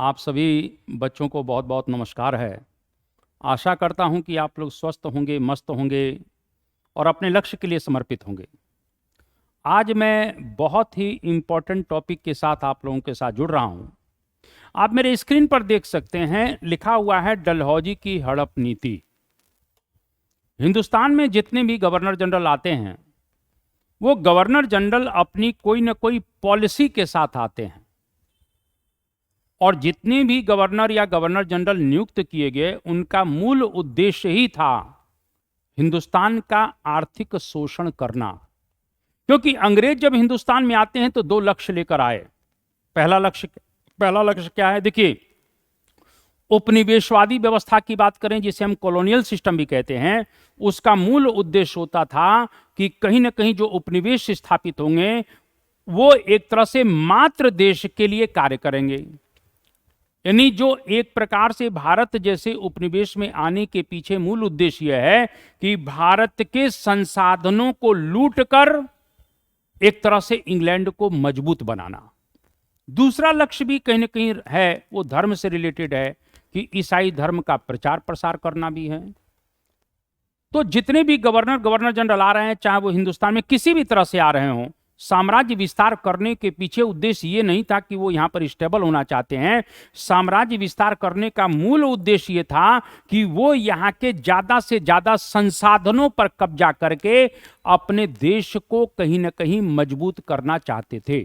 आप सभी बच्चों को बहुत बहुत नमस्कार है। आशा करता हूं कि आप लोग स्वस्थ होंगे, मस्त होंगे और अपने लक्ष्य के लिए समर्पित होंगे। आज मैं बहुत ही इम्पोर्टेंट टॉपिक के साथ आप लोगों के साथ जुड़ रहा हूं। आप मेरे स्क्रीन पर देख सकते हैं, लिखा हुआ है डलहौजी की हड़प नीति। हिंदुस्तान में जितने भी गवर्नर जनरल आते हैं, वो गवर्नर जनरल अपनी कोई ना कोई पॉलिसी के साथ आते हैं, और जितने भी गवर्नर या गवर्नर जनरल नियुक्त किए गए, उनका मूल उद्देश्य ही था हिंदुस्तान का आर्थिक शोषण करना। क्योंकि अंग्रेज जब हिंदुस्तान में आते हैं तो दो लक्ष्य लेकर आए। पहला लक्ष्य क्या है? देखिए, उपनिवेशवादी व्यवस्था की बात करें, जिसे हम कॉलोनियल सिस्टम भी कहते हैं, उसका मूल उद्देश्य होता था कि कहीं ना कहीं जो उपनिवेश स्थापित होंगे वो एक तरह से मात्र देश के लिए कार्य करेंगे। यानी जो एक प्रकार से भारत जैसे उपनिवेश में आने के पीछे मूल उद्देश्य यह है कि भारत के संसाधनों को लूटकर एक तरह से इंग्लैंड को मजबूत बनाना। दूसरा लक्ष्य भी कहीं ना कहीं है, वो धर्म से रिलेटेड है कि ईसाई धर्म का प्रचार प्रसार करना भी है। तो जितने भी गवर्नर जनरल आ रहे हैं, चाहे वो हिंदुस्तान में किसी भी तरह से आ रहे हों, साम्राज्य विस्तार करने के पीछे उद्देश्य ये नहीं था कि वो यहां पर स्टेबल होना चाहते हैं। साम्राज्य विस्तार करने का मूल उद्देश्य ये था कि वो यहां के ज्यादा से ज्यादा संसाधनों पर कब्जा करके अपने देश को कहीं ना कहीं मजबूत करना चाहते थे।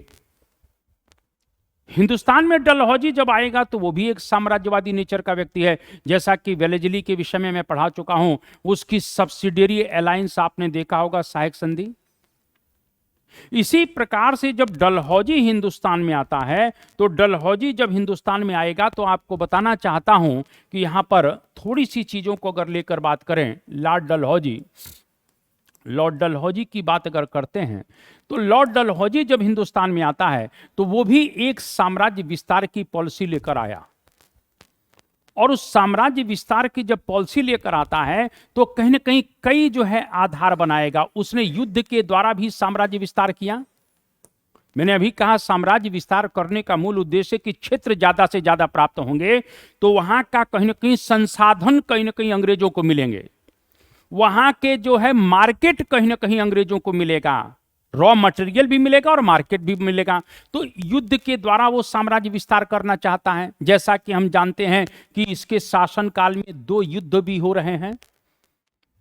हिंदुस्तान में डलहौजी जब आएगा तो वो भी एक साम्राज्यवादी नेचर का व्यक्ति है। जैसा कि वेलेजली के विषय में मैं पढ़ा चुका हूं, उसकी सब्सिडियरी अलायंस आपने देखा होगा, सहायक संधि। इसी प्रकार से जब डलहौजी हिंदुस्तान में आता है, तो डलहौजी जब हिंदुस्तान में आएगा तो आपको बताना चाहता हूं कि यहां पर थोड़ी सी चीजों को अगर लेकर बात करें, लॉर्ड डलहौजी की बात अगर करते हैं, तो लॉर्ड डलहौजी जब हिंदुस्तान में आता है तो वो भी एक साम्राज्य विस्तार की पॉलिसी लेकर आया। और उस साम्राज्य विस्तार की जब पॉलिसी लेकर आता है तो कहीं ना कहीं कई जो है आधार बनाएगा। उसने युद्ध के द्वारा भी साम्राज्य विस्तार किया। मैंने अभी कहा, साम्राज्य विस्तार करने का मूल उद्देश्य कि क्षेत्र ज्यादा से ज्यादा प्राप्त होंगे तो वहां का कहीं ना कहीं संसाधन कहीं ना कहीं अंग्रेजों को मिलेंगे, वहां के जो है मार्केट कहीं ना कहीं अंग्रेजों को मिलेगा, रॉ मटेरियल भी मिलेगा और मार्केट भी मिलेगा। तो युद्ध के द्वारा वो साम्राज्य विस्तार करना चाहता है। जैसा कि हम जानते हैं कि इसके शासनकाल में दो युद्ध भी हो रहे हैं।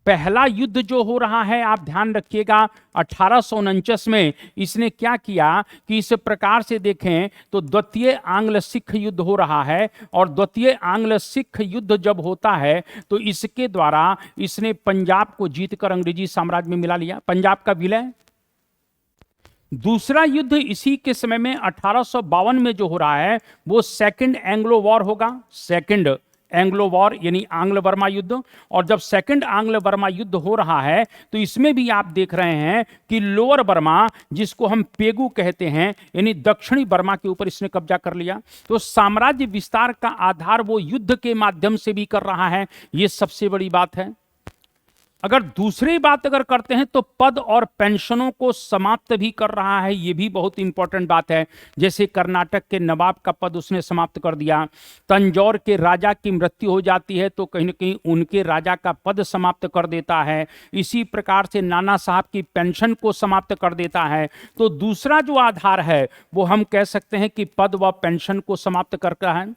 पहला युद्ध जो हो रहा है, आप ध्यान रखिएगा, 1849 में इसने क्या किया कि इस प्रकार से देखें तो द्वितीय आंग्ल सिख युद्ध हो रहा है, और द्वितीय आंग्ल सिख युद्ध जब होता है तो इसके द्वारा इसने पंजाब को जीतकर अंग्रेजी साम्राज्य में मिला लिया, पंजाब का विलय। दूसरा युद्ध इसी के समय में 1852 में जो हो रहा है वो सेकंड एंग्लो वॉर होगा। सेकंड एंग्लो वॉर यानी आंग्ल बर्मा युद्ध। और जब सेकंड आंग्ल बर्मा युद्ध हो रहा है तो इसमें भी आप देख रहे हैं कि लोअर बर्मा, जिसको हम पेगू कहते हैं, यानी दक्षिणी बर्मा के ऊपर इसने कब्जा कर लिया। तो साम्राज्य विस्तार का आधार वो युद्ध के माध्यम से भी कर रहा है, ये सबसे बड़ी बात है। अगर दूसरी बात अगर करते हैं तो पद और पेंशनों को समाप्त भी कर रहा है, यह भी बहुत इंपॉर्टेंट बात है। जैसे कर्नाटक के नवाब का पद उसने समाप्त कर दिया। तंजौर के राजा की मृत्यु हो जाती है तो कहीं ना कहीं उनके राजा का पद समाप्त कर देता है। इसी प्रकार से नाना साहब की पेंशन को समाप्त कर देता है। तो दूसरा जो आधार है वो हम कह सकते हैं कि पद व पेंशन को समाप्त करता है।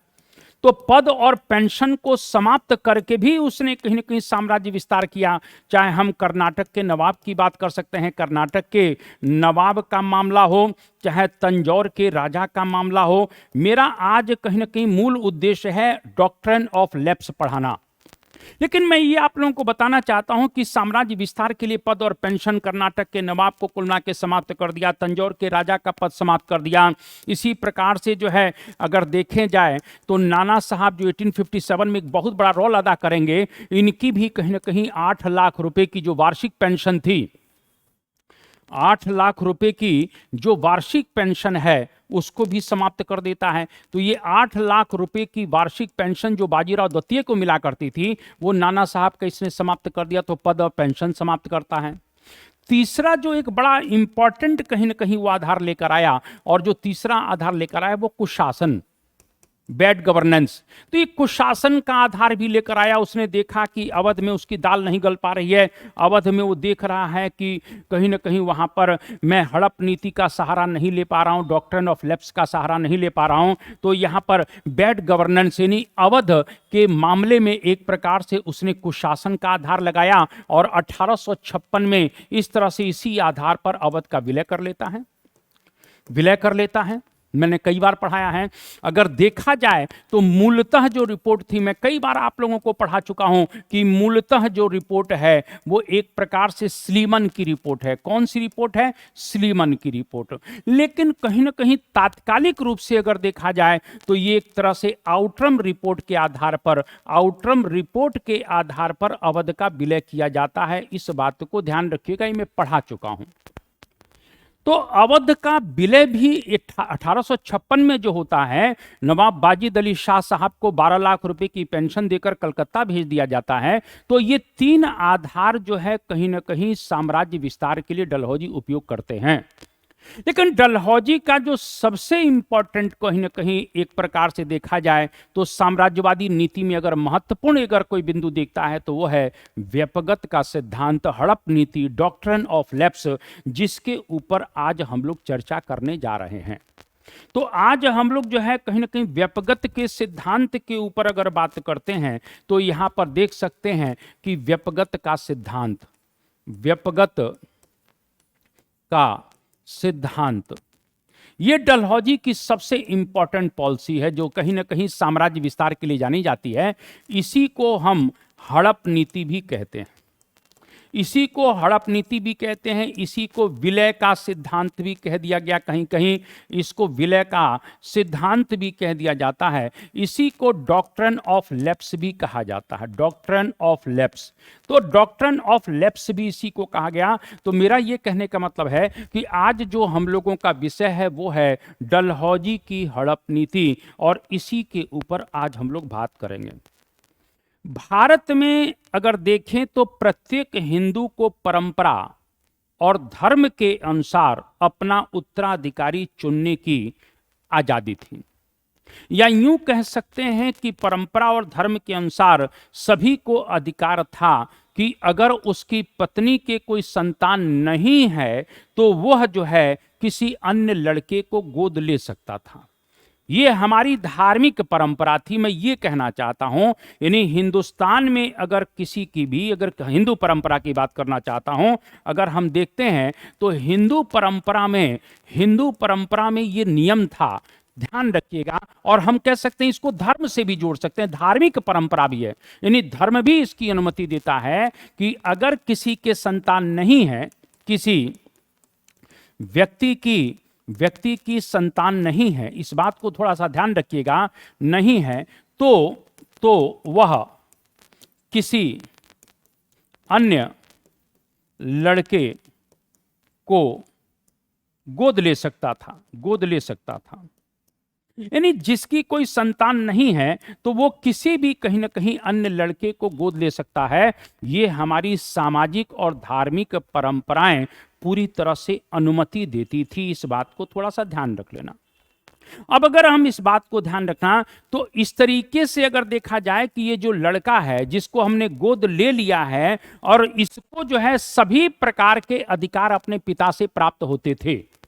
तो पद और पेंशन को समाप्त करके भी उसने कहीं ना कहीं साम्राज्य विस्तार किया। चाहे हम कर्नाटक के नवाब की बात कर सकते हैं, कर्नाटक के नवाब का मामला हो, चाहे तंजौर के राजा का मामला हो। मेरा आज कहीं ना कहीं मूल उद्देश्य है डॉक्ट्रिन ऑफ लैप्स पढ़ाना। लेकिन मैं ये आप लोगों को बताना चाहता हूं कि साम्राज्य विस्तार के लिए पद और पेंशन कर्नाटक के नवाब को कुल मिला के समाप्त कर दिया, तंजौर के राजा का पद समाप्त कर दिया। इसी प्रकार से जो है अगर देखें जाए तो नाना साहब जो 1857 में एक बहुत बड़ा रोल अदा करेंगे, इनकी भी कहीं ना कहीं 8 लाख रुपए की जो वार्षिक पेंशन थी, 8 लाख रुपए की जो वार्षिक पेंशन है उसको भी समाप्त कर देता है। तो ये 8 लाख रुपए की वार्षिक पेंशन जो बाजीराव द्वितीय को मिला करती थी वो नाना साहब का इसने समाप्त कर दिया। तो पद और पेंशन समाप्त करता है। तीसरा जो एक बड़ा इंपॉर्टेंट कहीं ना कहीं वो आधार लेकर आया, और जो तीसरा आधार लेकर आया वो कुशासन। Bad governance. तो ये कुशासन का आधार भी लेकर आया। उसने देखा कि अवध में उसकी दाल नहीं गल पा रही है, अवध में वो देख रहा है कि कहीं ना कहीं वहां पर मैं हड़प नीति का सहारा नहीं ले पा रहा हूं, डॉक्ट्रिन ऑफ लैप्स का सहारा नहीं ले पा रहा हूं। तो यहां पर बैड गवर्नेंस यानी अवध के मामले में एक प्रकार से उसने कुशासन का आधार लगाया और 1856 में इस तरह से इसी आधार पर अवध का विलय कर लेता है। मैंने कई बार पढ़ाया है। अगर देखा जाए तो मूलतः जो रिपोर्ट थी, मैं कई बार आप लोगों को पढ़ा चुका हूं कि मूलतः जो रिपोर्ट है वो एक प्रकार से स्लीमन की रिपोर्ट है। कौन सी रिपोर्ट है? स्लीमन की रिपोर्ट। लेकिन कहीं ना कहीं तात्कालिक रूप से अगर देखा जाए तो ये एक तरह से आउटरम रिपोर्ट के आधार पर अवध का विलय किया जाता है। इस बात को ध्यान रखिएगा, ये मैं पढ़ा चुका हूं। तो अवध का विलय भी 1856 में जो होता है, नवाब वाजिद अली शाह साहब को 12 लाख रुपए की पेंशन देकर कलकत्ता भेज दिया जाता है। तो ये तीन आधार जो है कहीं ना कहीं साम्राज्य विस्तार के लिए डलहौजी उपयोग करते हैं। लेकिन डलहौजी का जो सबसे इंपॉर्टेंट कहीं ना कहीं एक प्रकार से देखा जाए तो साम्राज्यवादी नीति में अगर महत्वपूर्ण अगर कोई बिंदु देखता है तो वो है व्यपगत का सिद्धांत, हड़प नीति, डॉक्ट्रिन ऑफ लैप्स, जिसके ऊपर आज हम लोग चर्चा करने जा रहे हैं। तो आज हम लोग जो है कहीं ना कहीं व्यपगत के सिद्धांत के ऊपर अगर बात करते हैं तो यहां पर देख सकते हैं कि व्यपगत का सिद्धांत ये डलहौजी की सबसे इंपॉर्टेंट पॉलिसी है जो कहीं ना कहीं साम्राज्य विस्तार के लिए जानी जाती है। इसी को हम हड़प नीति भी कहते हैं, इसी को हड़प नीति भी कहते हैं, इसी को विलय का सिद्धांत भी कह दिया गया, कहीं कहीं इसको विलय का सिद्धांत भी कह दिया जाता है। इसी को डॉक्ट्रिन ऑफ लैप्स भी कहा जाता है, डॉक्ट्रिन ऑफ लैप्स। तो डॉक्ट्रिन ऑफ लैप्स भी इसी को कहा गया। तो मेरा ये कहने का मतलब है कि आज जो हम लोगों का विषय है वो है डलहौजी की हड़प नीति, और इसी के ऊपर आज हम लोग बात करेंगे। भारत में अगर देखें तो प्रत्येक हिंदू को परंपरा और धर्म के अनुसार अपना उत्तराधिकारी चुनने की आजादी थी, या यूं कह सकते हैं कि परंपरा और धर्म के अनुसार सभी को अधिकार था कि अगर उसकी पत्नी के कोई संतान नहीं है तो वह जो है किसी अन्य लड़के को गोद ले सकता था। ये हमारी धार्मिक परंपरा थी, मैं ये कहना चाहता हूं। यानी हिंदुस्तान में अगर किसी की भी, अगर हिंदू परंपरा की बात करना चाहता हूं, अगर हम देखते हैं तो हिंदू परंपरा में ये नियम था, ध्यान रखिएगा। और हम कह सकते हैं इसको धर्म से भी जोड़ सकते हैं, धार्मिक परंपरा भी है। यानी धर्म भी इसकी अनुमति देता है कि अगर किसी के संतान नहीं है, किसी व्यक्ति की संतान नहीं है, इस बात को थोड़ा सा ध्यान रखिएगा, नहीं है तो वह किसी अन्य लड़के को गोद ले सकता था। यानी जिसकी कोई संतान नहीं है तो वो किसी भी कहीं ना कहीं अन्य लड़के को गोद ले सकता है। ये हमारी सामाजिक और धार्मिक परंपराएं पूरी तरह से अनुमति देती थी। इस बात को थोड़ा सा ध्यान रख लेना। अब अगर हम इस बात को ध्यान रखना तो इस तरीके से अगर देखा जाए कि ये जो लड़का है जिसको हमने गोद ले लिया है और इसको जो है सभी प्रकार के अधिकार अपने पिता से प्राप्त होते थे।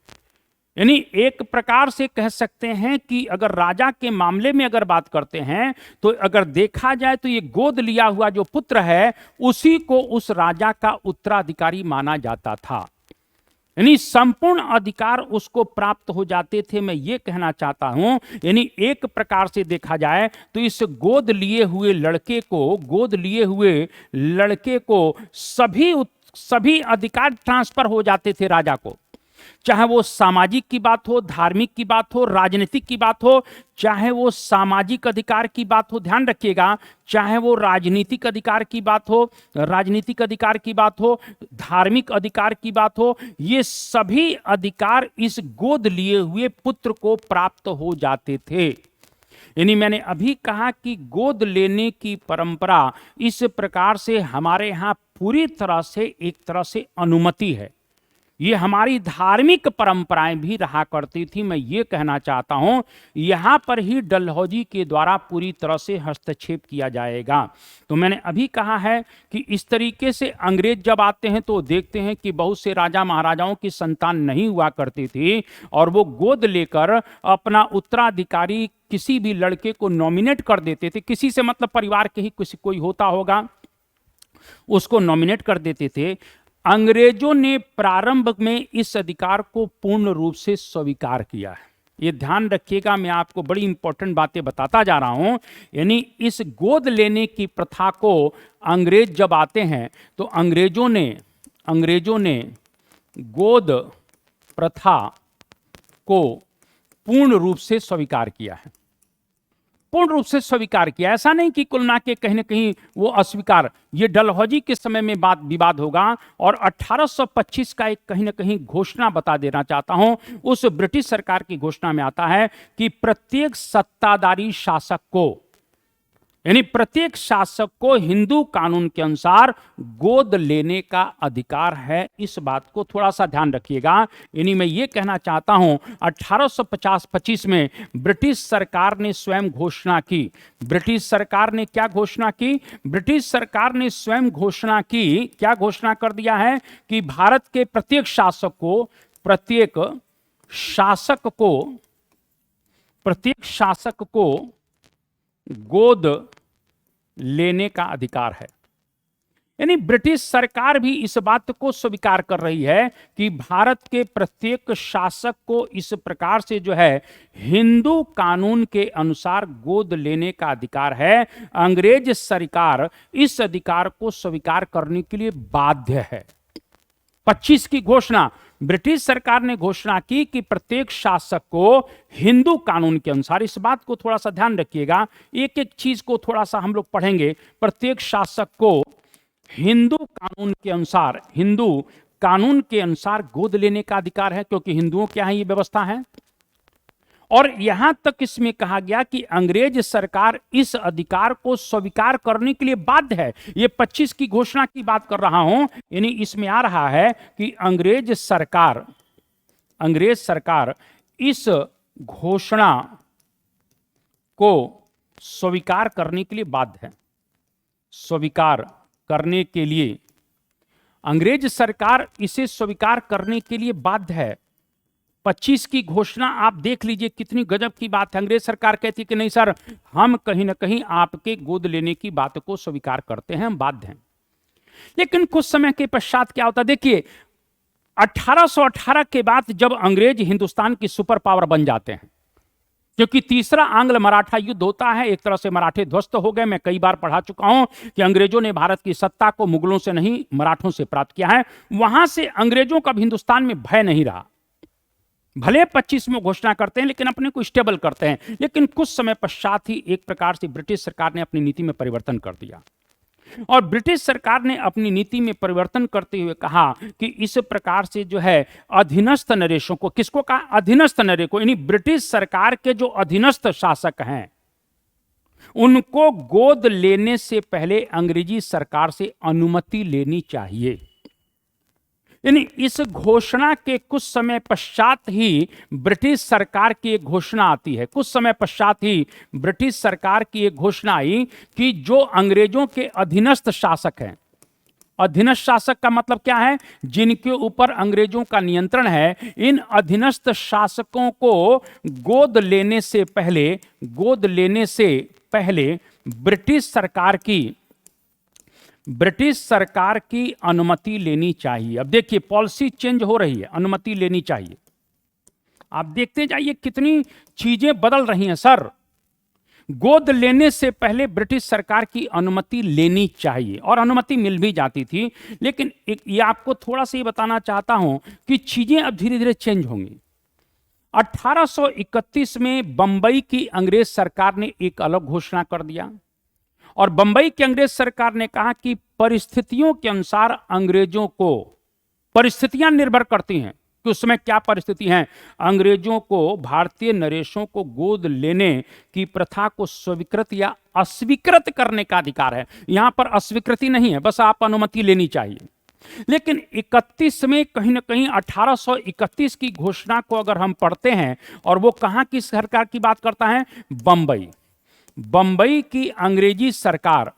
यानी एक प्रकार से कह सकते हैं कि अगर राजा के मामले में अगर बात करते हैं तो अगर देखा जाए तो ये गोद लिया हुआ जो पुत्र है उसी को उस राजा का उत्तराधिकारी माना जाता था। यानी संपूर्ण अधिकार उसको प्राप्त हो जाते थे, मैं ये कहना चाहता हूं। यानी एक प्रकार से देखा जाए तो इस गोद लिए हुए लड़के को सभी अधिकार ट्रांसफर हो जाते थे राजा को, चाहे वो सामाजिक की बात हो, धार्मिक की बात हो, राजनीतिक की बात हो, चाहे वो सामाजिक अधिकार की बात हो, ध्यान रखिएगा, चाहे वो राजनीतिक अधिकार की बात हो, धार्मिक अधिकार की बात हो, ये सभी अधिकार इस गोद लिए हुए पुत्र को प्राप्त हो जाते थे। यानी मैंने अभी कहा कि गोद लेने की परंपरा इस प्रकार से हमारे यहां पूरी तरह से एक तरह से अनुमति है। ये हमारी धार्मिक परंपराएं भी रहा करती थी। मैं ये कहना चाहता हूं, यहां पर ही डलहौजी के द्वारा पूरी तरह से हस्तक्षेप किया जाएगा। तो मैंने अभी कहा है कि इस तरीके से अंग्रेज जब आते हैं तो देखते हैं कि बहुत से राजा महाराजाओं की संतान नहीं हुआ करती थी और वो गोद लेकर अपना उत्तराधिकारी किसी भी लड़के को नॉमिनेट कर देते थे। किसी से मतलब परिवार के ही किसी कोई होता होगा, उसको नॉमिनेट कर देते थे। अंग्रेजों ने प्रारंभ में इस अधिकार को पूर्ण रूप से स्वीकार किया है। ये ध्यान रखिएगा, मैं आपको बड़ी इंपॉर्टेंट बातें बताता जा रहा हूं। यानी इस गोद लेने की प्रथा को अंग्रेज जब आते हैं तो अंग्रेजों ने गोद प्रथा को पूर्ण रूप से स्वीकार किया है। पूर्ण रूप से स्वीकार किया, ऐसा नहीं कि कुल ना के कहीं ना कहीं वो अस्वीकार। ये डलहौजी के समय में बात विवाद होगा। और 1825 का एक कहीं ना कहीं घोषणा बता देना चाहता हूं। उस ब्रिटिश सरकार की घोषणा में आता है कि प्रत्येक सत्ताधारी शासक को, यानी प्रत्येक शासक को हिंदू कानून के अनुसार गोद लेने का अधिकार है। इस बात को थोड़ा सा ध्यान रखिएगा। यानी मैं ये कहना चाहता हूं 1850-25 में ब्रिटिश सरकार ने स्वयं घोषणा की। ब्रिटिश सरकार ने क्या घोषणा की? ब्रिटिश सरकार ने स्वयं घोषणा की, क्या घोषणा कर दिया है कि भारत के प्रत्येक शासक को गोद लेने का अधिकार है। यानी ब्रिटिश सरकार भी इस बात को स्वीकार कर रही है कि भारत के प्रत्येक शासक को इस प्रकार से जो है हिंदू कानून के अनुसार गोद लेने का अधिकार है। अंग्रेज सरकार इस अधिकार को स्वीकार करने के लिए बाध्य है। 25 की घोषणा, ब्रिटिश सरकार ने घोषणा की कि प्रत्येक शासक को हिंदू कानून के अनुसार, इस बात को थोड़ा सा ध्यान रखिएगा, एक एक चीज को थोड़ा सा हम लोग पढ़ेंगे। प्रत्येक शासक को हिंदू कानून के अनुसार गोद लेने का अधिकार है, क्योंकि हिंदुओं के यहां ये व्यवस्था है। और यहां तक इसमें कहा गया कि अंग्रेज सरकार इस अधिकार को स्वीकार करने के लिए बाध्य है। ये 25 की घोषणा की बात कर रहा हूं। यानी इसमें आ रहा है कि अंग्रेज सरकार इस घोषणा को स्वीकार करने के लिए बाध्य है। स्वीकार करने के लिए अंग्रेज सरकार इसे स्वीकार करने के लिए बाध्य है। 25 की घोषणा आप देख लीजिए, कितनी गजब की बात है। अंग्रेज सरकार कहती है कि नहीं सर, हम कहीं ना कहीं आपके गोद लेने की बात को स्वीकार करते हैं, हम बाध्य हैं। लेकिन कुछ समय के पश्चात क्या होता, देखिए 1818 के बाद जब अंग्रेज हिंदुस्तान की सुपर पावर बन जाते हैं, क्योंकि तीसरा आंग्ल मराठा युद्ध होता है, एक तरह से मराठे ध्वस्त हो गए। मैं कई बार पढ़ा चुका हूं कि अंग्रेजों ने भारत की सत्ता को मुगलों से नहीं, मराठों से प्राप्त किया है। वहां से अंग्रेजों का हिंदुस्तान में भय नहीं रहा। भले 25 में घोषणा करते हैं लेकिन अपने को स्टेबल करते हैं। लेकिन कुछ समय पश्चात ही एक प्रकार से ब्रिटिश सरकार ने अपनी नीति में परिवर्तन कर दिया। और ब्रिटिश सरकार ने अपनी नीति में परिवर्तन करते हुए कहा कि इस प्रकार से जो है अधीनस्थ नरेशों को, किसको कहा? अधीनस्थ नरे को, यानी ब्रिटिश सरकार के जो अधीनस्थ शासक हैं उनको गोद लेने से पहले अंग्रेजी सरकार से अनुमति लेनी चाहिए। यानी इस घोषणा के कुछ समय पश्चात ही ब्रिटिश सरकार की एक घोषणा आती है। कुछ समय पश्चात ही ब्रिटिश सरकार की एक घोषणा आई कि जो अंग्रेजों के अधीनस्थ शासक हैं, अधीनस्थ शासक का मतलब क्या है? जिनके ऊपर अंग्रेजों का नियंत्रण है, इन अधीनस्थ शासकों को गोद लेने से पहले ब्रिटिश सरकार की अनुमति लेनी चाहिए। अब देखिए पॉलिसी चेंज हो रही है, अनुमति लेनी चाहिए। आप देखते जाइए कितनी चीजें बदल रही हैं सर। गोद लेने से पहले ब्रिटिश सरकार की अनुमति लेनी चाहिए, और अनुमति मिल भी जाती थी। लेकिन ये आपको थोड़ा सा ये बताना चाहता हूं कि चीजें अब धीरे धीरे चेंज होंगी। 1831 में बंबई की अंग्रेज सरकार ने एक अलग घोषणा कर दिया, और बंबई की अंग्रेज सरकार ने कहा कि परिस्थितियों के अनुसार अंग्रेजों को, परिस्थितियां निर्भर करती हैं कि उस समय क्या परिस्थिति है, अंग्रेजों को भारतीय नरेशों को गोद लेने की प्रथा को स्वीकृत या अस्वीकृत करने का अधिकार है। यहां पर अस्वीकृति नहीं है, बस आप अनुमति लेनी चाहिए। लेकिन 31 में कहीं ना कहीं 1831 की घोषणा को अगर हम पढ़ते हैं, और वो कहां की सरकार की बात करता है, बंबई। बंबई की अंग्रेजी सरकार,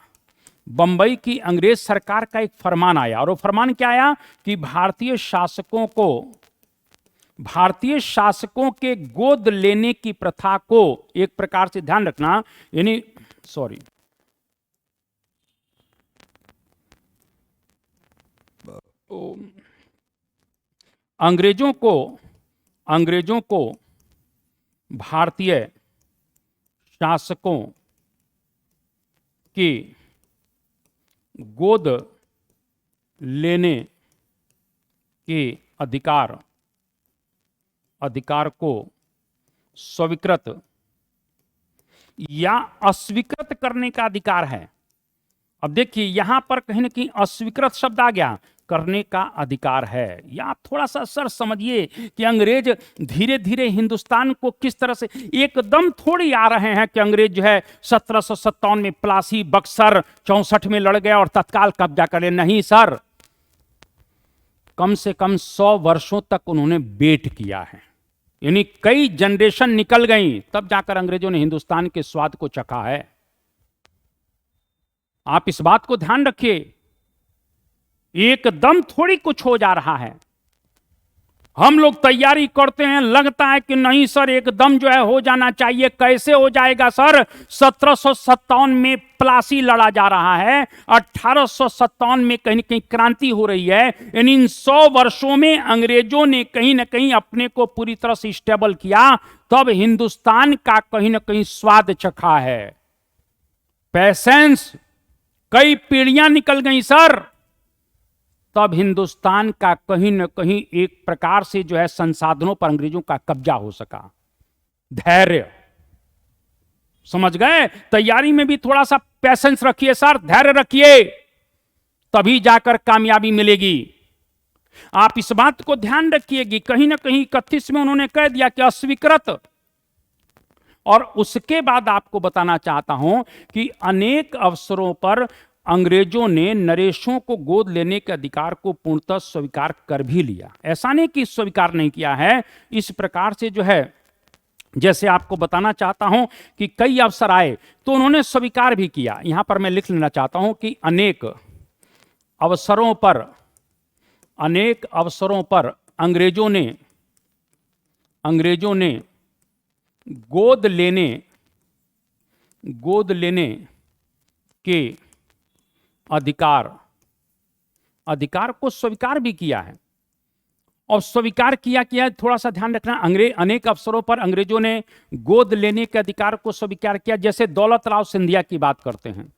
बंबई की अंग्रेज सरकार का एक फरमान आया, और वो फरमान क्या आया कि भारतीय शासकों के गोद लेने की प्रथा को, एक प्रकार से ध्यान रखना, यानी सॉरी, अंग्रेजों को भारतीय शासकों की गोद लेने के अधिकार को स्वीकृत या अस्वीकृत करने का अधिकार है। अब देखिए यहां पर कहीं ना कहीं अस्वीकृत शब्द आ गया, करने का अधिकार है। या आप थोड़ा सा सर समझिए कि अंग्रेज धीरे धीरे हिंदुस्तान को किस तरह से, एकदम थोड़ी आ रहे हैं कि अंग्रेज जो है 1757 में प्लासी, बक्सर, 64 में लड़ गया और तत्काल कब्जा कर लिया। नहीं सर, कम से कम 100 वर्षों तक उन्होंने वेट किया है, यानी कई जनरेशन निकल गई, तब जाकर अंग्रेजों ने हिंदुस्तान के स्वाद को चखा है। आप इस बात को ध्यान रखिए, एकदम थोड़ी कुछ हो जा रहा है। हम लोग तैयारी करते हैं, लगता है कि नहीं सर एकदम जो है हो जाना चाहिए। कैसे हो जाएगा सर? 1757 में प्लासी लड़ा जा रहा है, 1857 में कहीं न कहीं क्रांति हो रही है। इन 100 वर्षों में अंग्रेजों ने कहीं ना कहीं अपने को पूरी तरह से स्टेबल किया, तब हिंदुस्तान का कहीं ना कहीं स्वाद चखा है। पेशेंस, कई पीढ़ियां निकल गई सर, तब हिंदुस्तान का कहीं न कहीं एक प्रकार से जो है संसाधनों पर अंग्रेजों का कब्जा हो सका। धैर्य, समझ गए? तैयारी में भी थोड़ा सा पेशेंस रखिए सर, धैर्य रखिए, तभी जाकर कामयाबी मिलेगी। आप इस बात को ध्यान रखिएगी, कहीं ना कहीं 31 में उन्होंने कह दिया कि अस्वीकृत। और उसके बाद आपको बताना चाहता हूं कि अनेक अवसरों पर अंग्रेजों ने नरेशों को गोद लेने के अधिकार को पूर्णतः स्वीकार कर भी लिया। ऐसा नहीं कि स्वीकार नहीं किया है, इस प्रकार से जो है, जैसे आपको बताना चाहता हूं कि कई अवसर आए तो उन्होंने स्वीकार भी किया। यहां पर मैं लिख लेना चाहता हूं कि अनेक अवसरों पर अंग्रेजों ने गोद लेने के अधिकार को स्वीकार भी किया है। और स्वीकार किया, थोड़ा सा ध्यान रखना, अनेक अवसरों पर अंग्रेजों ने गोद लेने के अधिकार को स्वीकार किया। जैसे दौलत राव सिंधिया की बात करते हैं,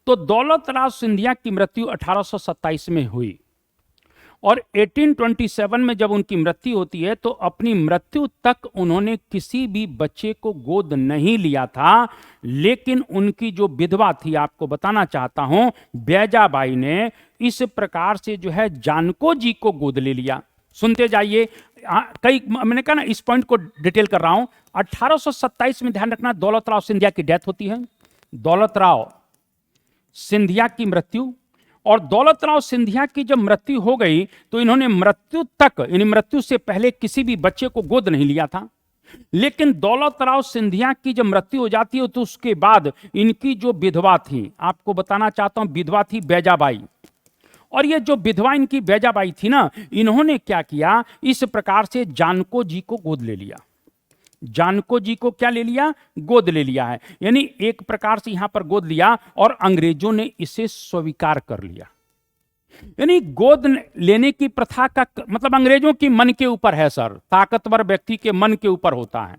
तो दौलत राव सिंधिया की मृत्यु 1827 में हुई, और 1827 में जब उनकी मृत्यु होती है तो अपनी मृत्यु तक उन्होंने किसी भी बच्चे को गोद नहीं लिया था। लेकिन उनकी जो विधवा थी, आपको बताना चाहता हूं, बैजाबाई ने इस प्रकार से जो है जानको जी को गोद ले लिया। सुनते जाइए, मैंने कहा ना इस पॉइंट को डिटेल कर रहा हूं। 1827 में ध्यान रखना, दौलत राव सिंधिया की डेथ होती है, दौलत राव सिंधिया की मृत्यु। और दौलत राव सिंधिया की जब मृत्यु हो गई तो इन्होंने मृत्यु तक, यानी मृत्यु से पहले किसी भी बच्चे को गोद नहीं लिया था। लेकिन दौलत राव सिंधिया की जब मृत्यु हो जाती है तो उसके बाद इनकी जो विधवा थी, आपको बताना चाहता हूं, विधवा थी बैजाबाई। और ये जो विधवा इनकी बैजाबाई थी ना, इन्होंने क्या किया, इस प्रकार से जानको जी को गोद ले लिया। जानको जी को क्या ले लिया? गोद ले लिया है, यानी एक प्रकार से यहां पर गोद लिया, और अंग्रेजों ने इसे स्वीकार कर लिया। यानी गोद लेने की प्रथा का मतलब अंग्रेजों की मन के ऊपर है सर, ताकतवर व्यक्ति के मन के ऊपर होता है।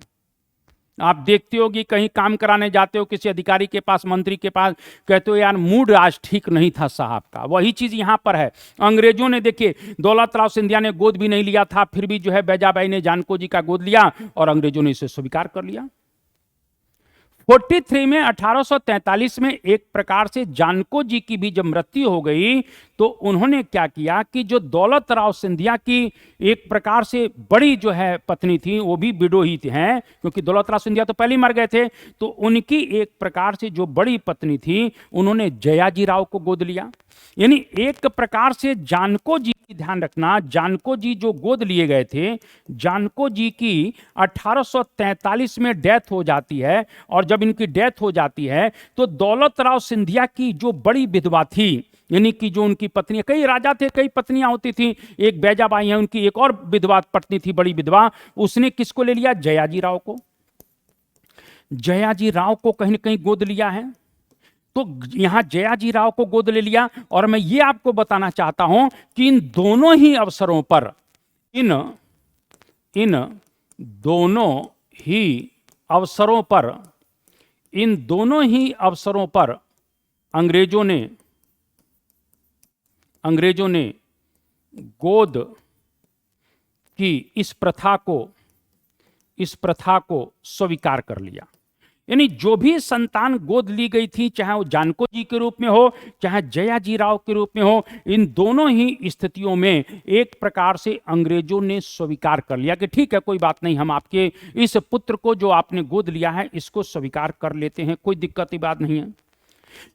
आप देखते हो कि कहीं काम कराने जाते हो किसी अधिकारी के पास, मंत्री के पास, कहते हो यार मूड आज ठीक नहीं था साहब का। वही चीज यहां पर है। अंग्रेजों ने, देखिए, दौलत राव सिंधिया ने गोद भी नहीं लिया था, फिर भी जो है बैजाबाई ने जानको जी का गोद लिया और अंग्रेजों ने इसे स्वीकार कर लिया। 43 में 1843 में एक प्रकार से जानको जी की भी जब मृत्यु हो गई तो उन्होंने क्या किया कि जो दौलत राव सिंधिया की एक प्रकार से बड़ी जो है पत्नी थी, वो भी विडो ही थी हैं, क्योंकि दौलत राव सिंधिया तो पहले ही मर गए थे, तो उनकी एक प्रकार से जो बड़ी पत्नी थी, उन्होंने जयाजी राव को गोद लिया। यानी एक प्रकार से जानको जी की, ध्यान रखना, जानको जी जो गोद लिए गए थे, जानको जी की 1843 में डेथ हो जाती है, और जब इनकी डेथ हो जाती है तो दौलत राव सिंधिया की जो बड़ी विधवा थी, यानी कि जो उनकी पत्नी, कई राजा थे, कई पत्नियां होती थी, एक बैजाबाई है, उनकी एक और विधवा पत्नी थी, बड़ी विधवा, उसने किसको ले लिया? जयाजी राव को। जयाजी राव को कहीं ना कहीं गोद लिया है, तो यहां जयाजी राव को गोद ले लिया। और मैं ये आपको बताना चाहता हूं कि इन दोनों ही अवसरों पर, इन दोनों ही अवसरों पर, इन दोनों ही अवसरों पर अंग्रेजों ने गोद की इस प्रथा को स्वीकार कर लिया। यानी जो भी संतान गोद ली गई थी, चाहे वो जानको जी के रूप में हो, चाहे जयाजी राव के रूप में हो, इन दोनों ही स्थितियों में एक प्रकार से अंग्रेजों ने स्वीकार कर लिया कि ठीक है, कोई बात नहीं, हम आपके इस पुत्र को जो आपने गोद लिया है इसको स्वीकार कर लेते हैं, कोई दिक्कत की बात नहीं है।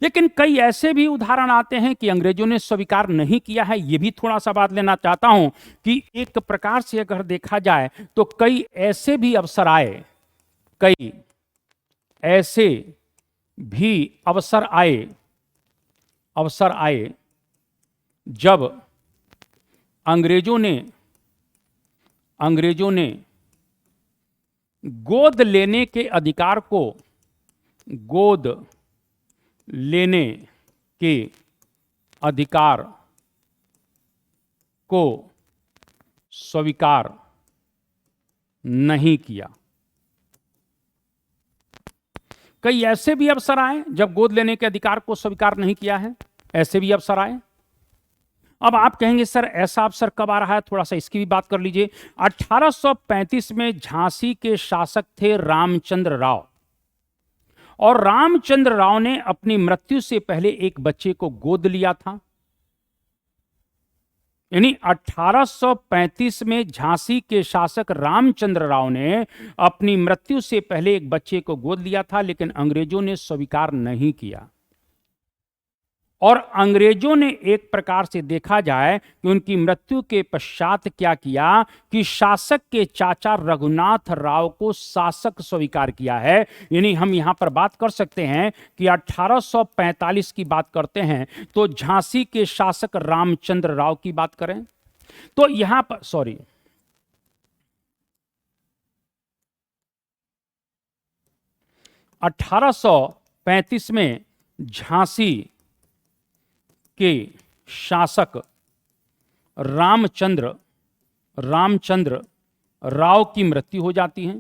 लेकिन कई ऐसे भी उदाहरण आते हैं कि अंग्रेजों ने स्वीकार नहीं किया है। यह भी थोड़ा सा बात लेना चाहता हूं कि एक प्रकार से अगर देखा जाए तो कई ऐसे भी अवसर आए, कई ऐसे भी अवसर आए जब अंग्रेजों ने गोद लेने के अधिकार को, गोद लेने के अधिकार को स्वीकार नहीं किया। कई ऐसे भी अवसर आए जब गोद लेने के अधिकार को स्वीकार नहीं किया है, ऐसे भी अवसर आए। अब आप कहेंगे सर ऐसा अवसर कब आ रहा है, थोड़ा सा इसकी भी बात कर लीजिए। 1835 में झांसी के शासक थे रामचंद्र राव, और रामचंद्र राव ने अपनी मृत्यु से पहले एक बच्चे को गोद लिया था। यानी 1835 में झांसी के शासक रामचंद्र राव ने अपनी मृत्यु से पहले एक बच्चे को गोद लिया था, लेकिन अंग्रेजों ने स्वीकार नहीं किया। और अंग्रेजों ने एक प्रकार से देखा जाए कि उनकी मृत्यु के पश्चात क्या किया कि शासक के चाचा रघुनाथ राव को शासक स्वीकार किया है। यानी हम यहां पर बात कर सकते हैं कि 1845 की बात करते हैं तो झांसी के शासक रामचंद्र राव की बात करें तो यहां पर 1835 में झांसी के शासक रामचंद्र राव की मृत्यु हो जाती है।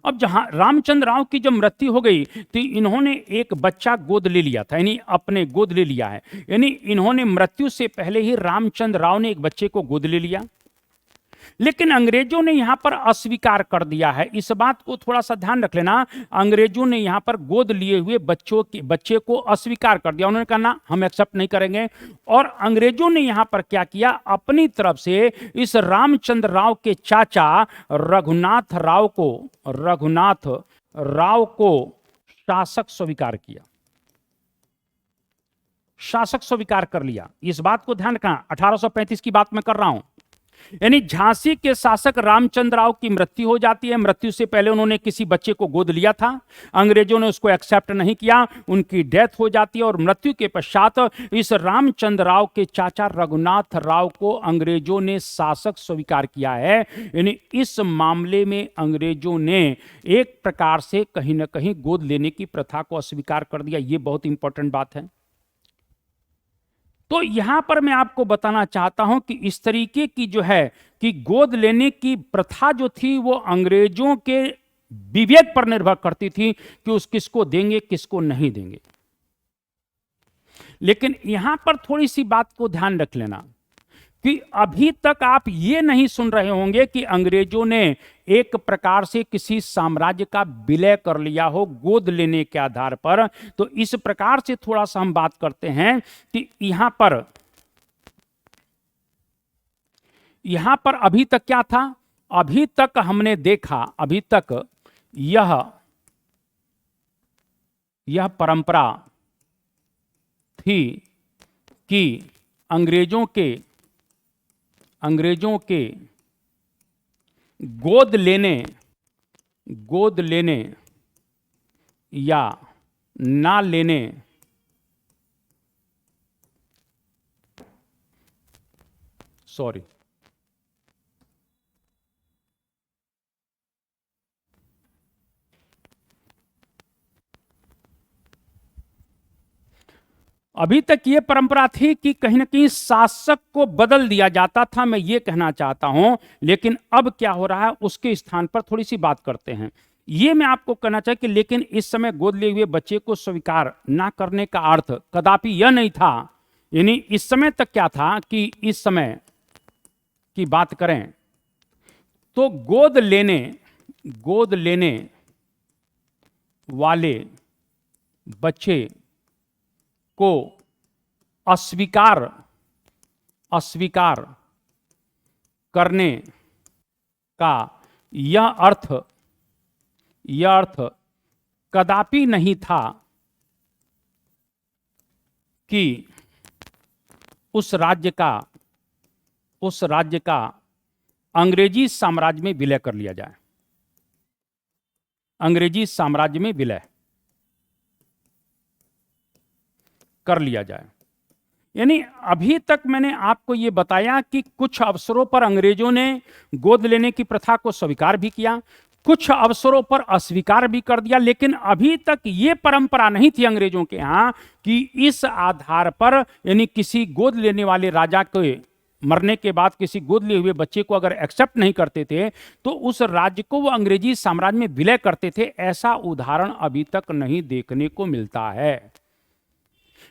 अब जहां रामचंद्र राव की जब मृत्यु हो गई तो इन्होंने एक बच्चा गोद ले लिया था, यानी अपने गोद ले लिया है। यानी इन्होंने मृत्यु से पहले ही रामचंद्र राव ने एक बच्चे को गोद ले लिया, लेकिन अंग्रेजों ने यहां पर अस्वीकार कर दिया है। इस बात को थोड़ा सा ध्यान रख लेना, अंग्रेजों ने यहां पर गोद लिए हुए बच्चे को अस्वीकार कर दिया। उन्होंने कहा ना, हम एक्सेप्ट नहीं करेंगे। और अंग्रेजों ने यहां पर क्या किया, अपनी तरफ से इस रामचंद्र राव के चाचा रघुनाथ राव को शासक स्वीकार किया, शासक स्वीकार कर लिया। इस बात को ध्यान रखना, 1835 की बात मैं कर रहा हूं। यानी झांसी के शासक रामचंद्र राव की मृत्यु हो जाती है। मृत्यु से पहले उन्होंने किसी बच्चे को गोद लिया था, अंग्रेजों ने उसको एक्सेप्ट नहीं किया, उनकी डेथ हो जाती है। और मृत्यु के पश्चात इस रामचंद्र राव के चाचा रघुनाथ राव को अंग्रेजों ने शासक स्वीकार किया है। यानी इस मामले में अंग्रेजों ने एक प्रकार से कहीं ना कहीं गोद लेने की प्रथा को अस्वीकार कर दिया। यह बहुत इंपॉर्टेंट बात है। तो यहां पर मैं आपको बताना चाहता हूं कि इस तरीके की जो है कि गोद लेने की प्रथा जो थी वो अंग्रेजों के विवेक पर निर्भर करती थी कि उस किसको देंगे किसको नहीं देंगे। लेकिन यहां पर थोड़ी सी बात को ध्यान रख लेना कि अभी तक आप ये नहीं सुन रहे होंगे कि अंग्रेजों ने एक प्रकार से किसी साम्राज्य का विलय कर लिया हो गोद लेने के आधार पर। तो इस प्रकार से थोड़ा सा हम बात करते हैं कि यहां पर यहां पर अभी तक क्या था? अभी तक हमने देखा, अभी तक यह परंपरा थी कि अंग्रेजों के गोद लेने या ना लेने सॉरी अभी तक ये परंपरा थी कि कहीं ना कहीं शासक को बदल दिया जाता था, मैं ये कहना चाहता हूं। लेकिन अब क्या हो रहा है, उसके स्थान पर थोड़ी सी बात करते हैं। ये मैं आपको कहना चाहिए कि लेकिन इस समय गोद लिए हुए बच्चे को स्वीकार ना करने का अर्थ कदापि यह नहीं था। यानी इस समय तक क्या था कि इस समय की बात करें तो गोद लेने वाले बच्चे को अस्वीकार करने का यह अर्थ कदापि नहीं था कि उस राज्य का अंग्रेजी साम्राज्य में विलय कर लिया जाए। अंग्रेजी साम्राज्य में विलय कर लिया जाए। यानी अभी तक मैंने आपको यह बताया कि कुछ अवसरों पर अंग्रेजों ने गोद लेने की प्रथा को स्वीकार भी किया, कुछ अवसरों पर अस्वीकार भी कर दिया। लेकिन अभी तक यह परंपरा नहीं थी अंग्रेजों के यहां कि इस आधार पर, यानी किसी गोद लेने वाले राजा के मरने के बाद किसी गोद लिए हुए बच्चे को अगर एक्सेप्ट नहीं करते थे तो उस राज्य को वो अंग्रेजी साम्राज्य में विलय करते थे। ऐसा उदाहरण अभी तक नहीं देखने को मिलता है।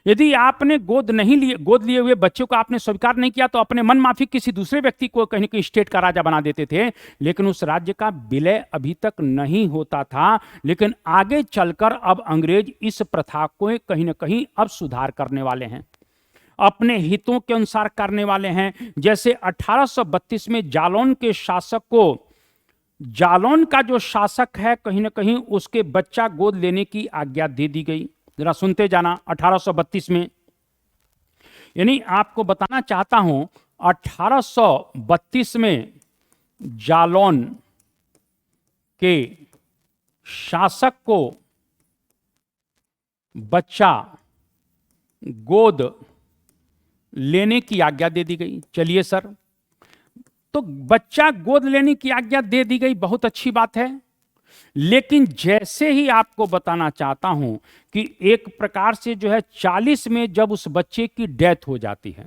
यदि आपने गोद लिए हुए बच्चे को आपने स्वीकार नहीं किया तो अपने मन माफिक किसी दूसरे व्यक्ति को कहीं कहीं स्टेट का राजा बना देते थे, लेकिन उस राज्य का विलय अभी तक नहीं होता था। लेकिन आगे चलकर अब अंग्रेज इस प्रथा को कहीं ना कहीं अब सुधार करने वाले हैं, अपने हितों के अनुसार करने वाले हैं। जैसे 1832 में जालौन का जो शासक है, कहीं ना कहीं उसके बच्चा गोद लेने की आज्ञा दे दी गई। जरा सुनते जाना, 1832 में, यानी आपको बताना चाहता हूं 1832 में जालौन के शासक को बच्चा गोद लेने की आज्ञा दे दी गई। चलिए सर, तो बच्चा गोद लेने की आज्ञा दे दी गई, बहुत अच्छी बात है। लेकिन जैसे ही आपको बताना चाहता हूं कि एक प्रकार से जो है 40 में जब उस बच्चे की डेथ हो जाती है,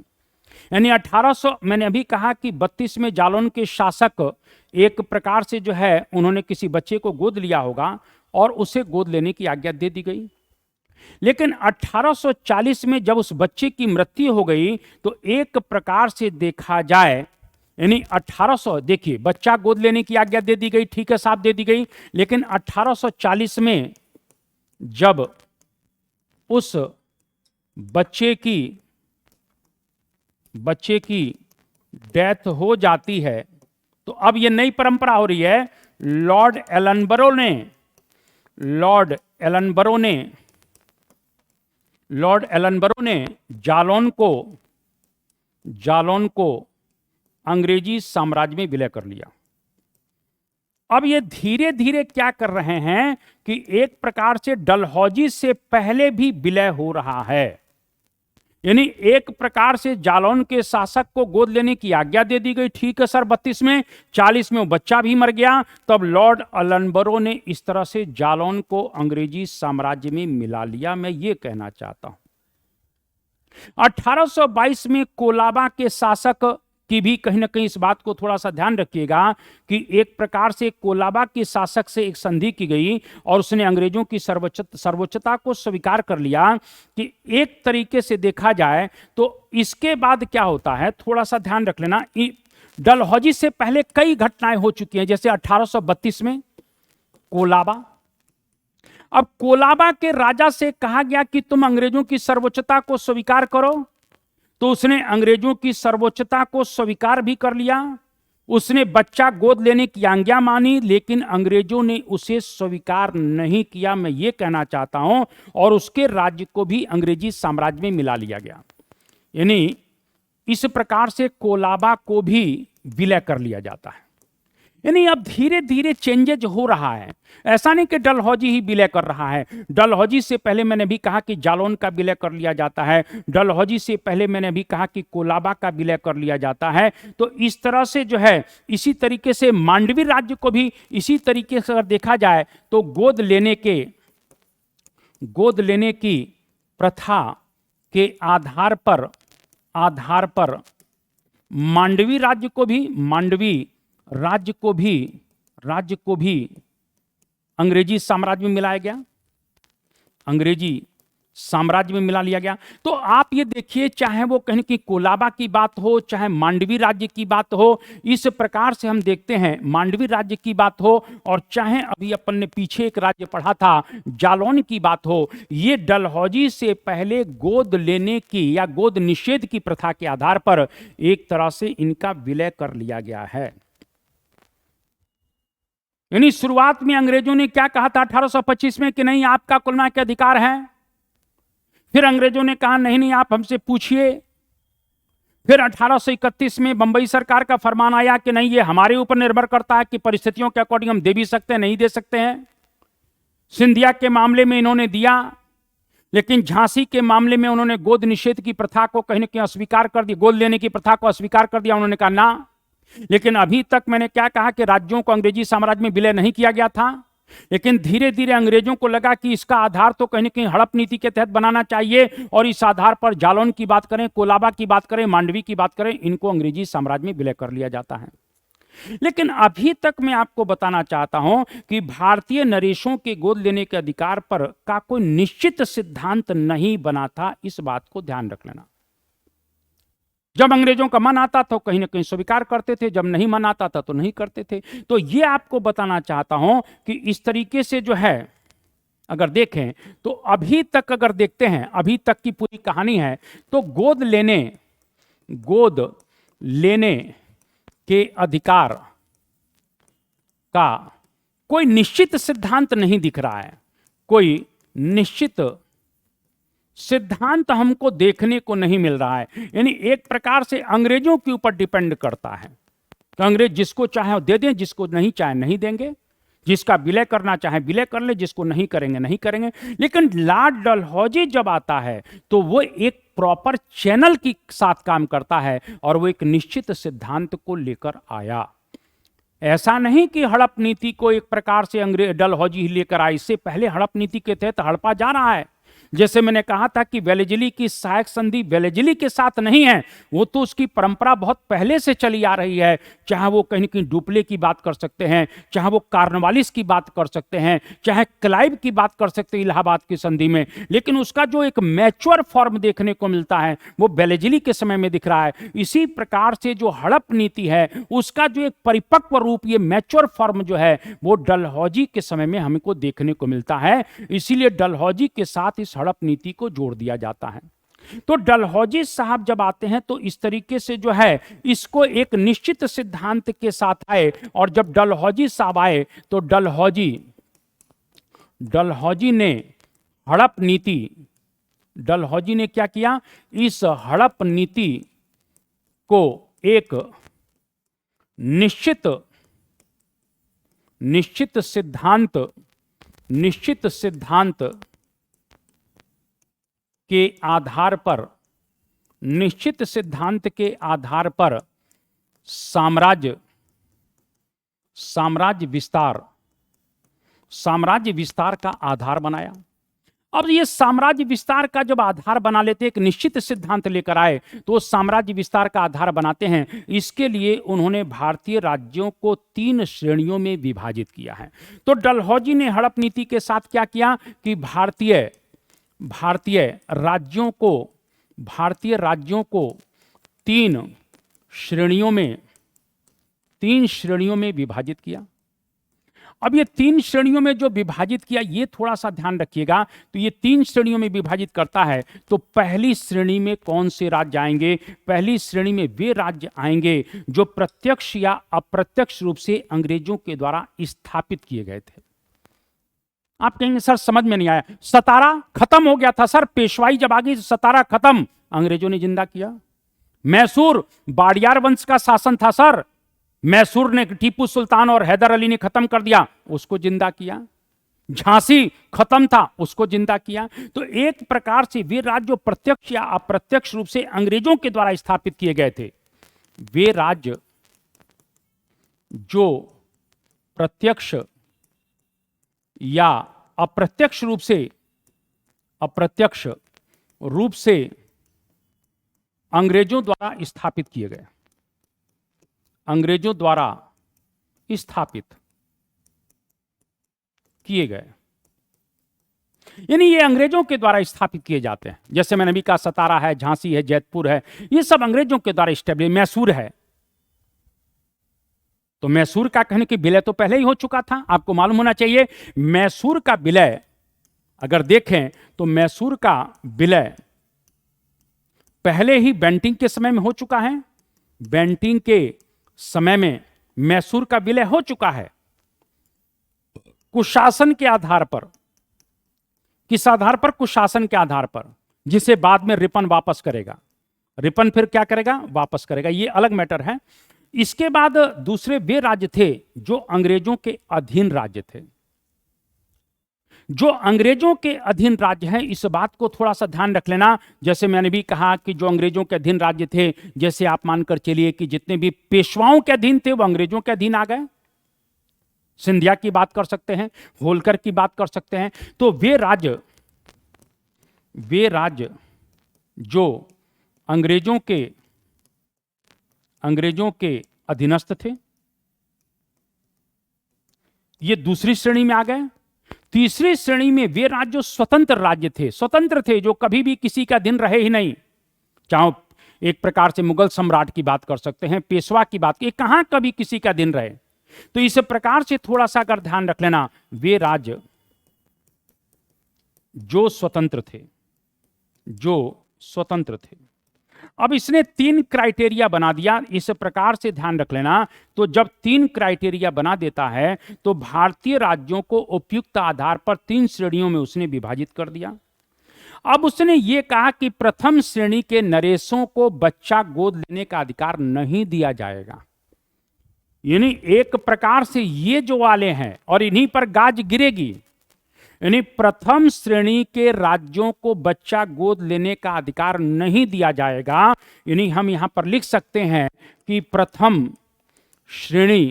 यानी 1800, मैंने अभी कहा कि 32 में जालौन के शासक एक प्रकार से जो है उन्होंने किसी बच्चे को गोद लिया होगा और उसे गोद लेने की आज्ञा दे दी गई। लेकिन 1840 में जब उस बच्चे की मृत्यु हो गई तो एक प्रकार से देखा जाए, यानी 1800, देखिए बच्चा गोद लेने की आज्ञा दे दी गई, ठीक है साहब, दे दी गई। लेकिन 1840 में जब उस बच्चे की डेथ हो जाती है तो अब यह नई परंपरा हो रही है। लॉर्ड एलनबरो ने जालौन को अंग्रेजी साम्राज्य में विलय कर लिया। अब ये धीरे धीरे क्या कर रहे हैं कि एक प्रकार से डलहौजी से पहले भी विलय हो रहा है, यानी एक प्रकार से जालौन के शासक को गोद लेने की आज्ञा दे दी गई, ठीक है सर 32 में, 40 में वो बच्चा भी मर गया। तब लॉर्ड एलनबरो ने इस तरह से जालौन को अंग्रेजी साम्राज्य में मिला लिया। मैं ये कहना चाहता हूं 1822 में कोलाबा के शासक की भी कहीं ना कहीं इस बात को थोड़ा सा ध्यान रखिएगा कि एक प्रकार से कोलाबा के शासक से एक संधि की गई और उसने अंग्रेजों की सर्वोच्चता को स्वीकार कर लिया। कि एक तरीके से देखा जाए तो इसके बाद क्या होता है, थोड़ा सा ध्यान रख लेना, डलहौजी से पहले कई घटनाएं हो चुकी हैं। जैसे 1832 में कोलाबा, अब कोलाबा के राजा से कहा गया कि तुम अंग्रेजों की सर्वोच्चता को स्वीकार करो, तो उसने अंग्रेजों की सर्वोच्चता को स्वीकार भी कर लिया, उसने बच्चा गोद लेने की आज्ञा मानी, लेकिन अंग्रेजों ने उसे स्वीकार नहीं किया, मैं ये कहना चाहता हूं, और उसके राज्य को भी अंग्रेजी साम्राज्य में मिला लिया गया। यानी इस प्रकार से कोलाबा को भी विलय कर लिया जाता है। यानी अब धीरे धीरे चेंजेज हो रहा है, ऐसा नहीं कि डलहौजी ही विलय कर रहा है। डलहौजी से पहले मैंने भी कहा कि जालौन का विलय कर लिया जाता है, डलहौजी से पहले मैंने भी कहा कि कोलाबा का विलय कर लिया जाता है। तो इस तरह से जो है, इसी तरीके से मांडवी राज्य को भी इसी तरीके से अगर देखा जाए तो गोद लेने की प्रथा के आधार पर मांडवी राज्य को भी अंग्रेजी साम्राज्य में मिलाया गया, अंग्रेजी साम्राज्य में मिला लिया गया। तो आप ये देखिए, चाहे वो कहीं की कोलाबा की बात हो, चाहे मांडवी राज्य की बात हो, इस प्रकार से हम देखते हैं मांडवी राज्य की बात हो, और चाहे अभी अपन ने पीछे एक राज्य पढ़ा था जालौन की बात हो, ये डलहौजी से पहले गोद लेने की या गोद निषेध की प्रथा के आधार पर एक तरह से इनका विलय कर लिया गया है। यानी शुरुआत में अंग्रेजों ने क्या कहा था 1825 में कि नहीं, आपका कुलना के अधिकार है। फिर अंग्रेजों ने कहा नहीं नहीं, आप हमसे पूछिए। फिर 1831 में बंबई सरकार का फरमान आया कि नहीं, ये हमारे ऊपर निर्भर करता है कि परिस्थितियों के अकॉर्डिंग हम दे भी सकते हैं, नहीं दे सकते हैं। सिंधिया के मामले में इन्होंने दिया, लेकिन झांसी के मामले में उन्होंने गोद निषेध की प्रथा को कहीं न कहीं अस्वीकार कर दिया, गोद लेने की प्रथा को अस्वीकार कर दिया। उन्होंने कहा ना। लेकिन अभी तक मैंने क्या कहा कि राज्यों को अंग्रेजी साम्राज्य में विलय नहीं किया गया था, लेकिन धीरे धीरे अंग्रेजों को लगा कि इसका आधार तो कहीं न कहीं हड़प नीति के तहत बनाना चाहिए, और इस आधार पर जालौन की बात करें, कोलाबा की बात करें, मांडवी की बात करें, इनको अंग्रेजी साम्राज्य में विलय कर लिया जाता है। लेकिन अभी तक मैं आपको बताना चाहता हूं कि भारतीय नरेशों के गोद लेने के अधिकार पर का कोई निश्चित सिद्धांत नहीं बना था, इस बात को ध्यान रख लेना। जब अंग्रेजों का मन आता तो कहीं ना कहीं स्वीकार करते थे, जब नहीं मन आता था तो नहीं करते थे। तो ये आपको बताना चाहता हूं कि इस तरीके से जो है अगर देखें तो अभी तक अगर देखते हैं, अभी तक की पूरी कहानी है, तो गोद लेने के अधिकार का कोई निश्चित सिद्धांत नहीं दिख रहा है, कोई निश्चित सिद्धांत हमको देखने को नहीं मिल रहा है। यानी एक प्रकार से अंग्रेजों के ऊपर डिपेंड करता है कि अंग्रेज जिसको चाहे दे दें, जिसको नहीं चाहे नहीं देंगे, जिसका विलय करना चाहे विलय कर ले, जिसको नहीं करेंगे नहीं करेंगे। लेकिन लॉर्ड डलहौजी जब आता है तो वो एक प्रॉपर चैनल के साथ काम करता है, और वो एक निश्चित सिद्धांत को लेकर आया। ऐसा नहीं कि हड़प नीति को एक प्रकार से अंग्रेज डलहौजी ही लेकर आए, इससे पहले हड़प नीति के तहत हड़पा जा रहा है। जैसे मैंने कहा था कि वेलेजली की सहायक संधि वेलेजली के साथ नहीं है, वो तो उसकी परंपरा बहुत पहले से चली आ रही है। चाहे वो कहीं कहीं डुप्ले की बात कर सकते हैं, चाहे वो कार्नवालिस की बात कर सकते हैं, चाहे क्लाइव की बात कर सकते हैं इलाहाबाद की संधि में, लेकिन उसका जो एक मैच्योर फॉर्म देखने को मिलता है वो वेलेजली के समय में दिख रहा है। इसी प्रकार से जो हड़प नीति है उसका जो एक परिपक्व रूप, ये मैच्योर फॉर्म जो है वो डलहौजी के समय में हमको देखने को मिलता है। इसीलिए डलहौजी के साथ इस हड़प नीति को जोड़ दिया जाता है। तो डलहौजी साहब जब आते हैं तो इस तरीके से जो है इसको एक निश्चित सिद्धांत के साथ आए, और जब डलहौजी साहब आए तो डलहौजी ने हड़प नीति, डलहौजी ने क्या किया, इस हड़प नीति को एक निश्चित सिद्धांत के आधार पर, निश्चित सिद्धांत के आधार पर साम्राज्य विस्तार का आधार बनाया। अब ये साम्राज्य विस्तार का जब आधार बना लेते, एक निश्चित सिद्धांत लेकर आए तो साम्राज्य विस्तार का आधार बनाते हैं। इसके लिए उन्होंने भारतीय राज्यों को 3 श्रेणियों में विभाजित किया है। तो डलहौजी ने हड़प नीति के साथ क्या किया कि भारतीय राज्यों को 3 श्रेणियों में विभाजित किया। अब ये 3 श्रेणियों में जो विभाजित किया, ये थोड़ा सा ध्यान रखिएगा। तो ये 3 श्रेणियों में विभाजित करता है। तो पहली श्रेणी में कौन से राज्य आएंगे? पहली श्रेणी में वे राज्य आएंगे जो प्रत्यक्ष या अप्रत्यक्ष रूप से अंग्रेजों के द्वारा स्थापित किए गए थे। आप कहेंगे सर समझ में नहीं आया, सतारा खत्म हो गया था सर, पेशवाई जब आ गई सतारा खत्म, अंग्रेजों ने जिंदा किया। मैसूर बाड़ियार वंश का शासन था सर, मैसूर ने टीपू सुल्तान और हैदर अली ने खत्म कर दिया, उसको जिंदा किया। झांसी खत्म था, उसको जिंदा किया। तो एक प्रकार से वे राज्य जो प्रत्यक्ष या अप्रत्यक्ष रूप से अंग्रेजों के द्वारा स्थापित किए गए थे, वे राज्य जो प्रत्यक्ष या अप्रत्यक्ष रूप से अंग्रेजों द्वारा स्थापित किए गए, अंग्रेजों द्वारा स्थापित किए गए, यानी ये अंग्रेजों के द्वारा स्थापित किए जाते हैं। जैसे मैंने भी कहा, सतारा है, झांसी है, जैतपुर है, ये सब अंग्रेजों के द्वारा स्टैब्लिश। मैसूर है, तो मैसूर का कहने की विलय तो पहले ही हो चुका था, आपको मालूम होना चाहिए। मैसूर का विलय अगर देखें तो मैसूर का विलय पहले ही बेंटिंग के समय में हो चुका है। बेंटिंग के समय में मैसूर का विलय हो चुका है। कुशासन के आधार पर, किस आधार पर? कुशासन के आधार पर, जिसे बाद में रिपन वापस करेगा। रिपन फिर क्या करेगा? वापस करेगा, ये अलग मैटर है। इसके बाद दूसरे वे राज्य थे जो अंग्रेजों के अधीन राज्य थे। जो अंग्रेजों के अधीन राज्य हैं, इस बात को थोड़ा सा ध्यान रख लेना। जैसे मैंने भी कहा कि जो अंग्रेजों के अधीन राज्य थे, जैसे आप मानकर चलिए कि जितने भी पेशवाओं के अधीन थे वो अंग्रेजों के अधीन आ गए। सिंधिया की बात कर सकते हैं, होलकर की बात कर सकते हैं। तो वे राज्य जो अंग्रेजों के अधीनस्थ थे, ये दूसरी श्रेणी में आ गए। तीसरी श्रेणी में वे राज्य जो स्वतंत्र राज्य थे, स्वतंत्र थे, जो कभी भी किसी का अधीन रहे ही नहीं। चाहे एक प्रकार से मुगल सम्राट की बात कर सकते हैं, पेशवा की बात, ये कहां कभी किसी का अधीन रहे। तो इस प्रकार से थोड़ा सा अगर ध्यान रख लेना, वे राज्य जो स्वतंत्र थे। अब इसने 3 क्राइटेरिया बना दिया, इस प्रकार से ध्यान रख लेना। तो जब 3 क्राइटेरिया बना देता है तो भारतीय राज्यों को उपयुक्त आधार पर 3 श्रेणियों में उसने विभाजित कर दिया। अब उसने ये कहा कि प्रथम श्रेणी के नरेशों को बच्चा गोद लेने का अधिकार नहीं दिया जाएगा। यानी एक प्रकार से ये जो वाले हैं और इन्हीं पर गाज गिरेगी, यानी प्रथम श्रेणी के राज्यों को बच्चा गोद लेने का अधिकार नहीं दिया जाएगा। यानी हम यहां पर लिख सकते हैं कि प्रथम श्रेणी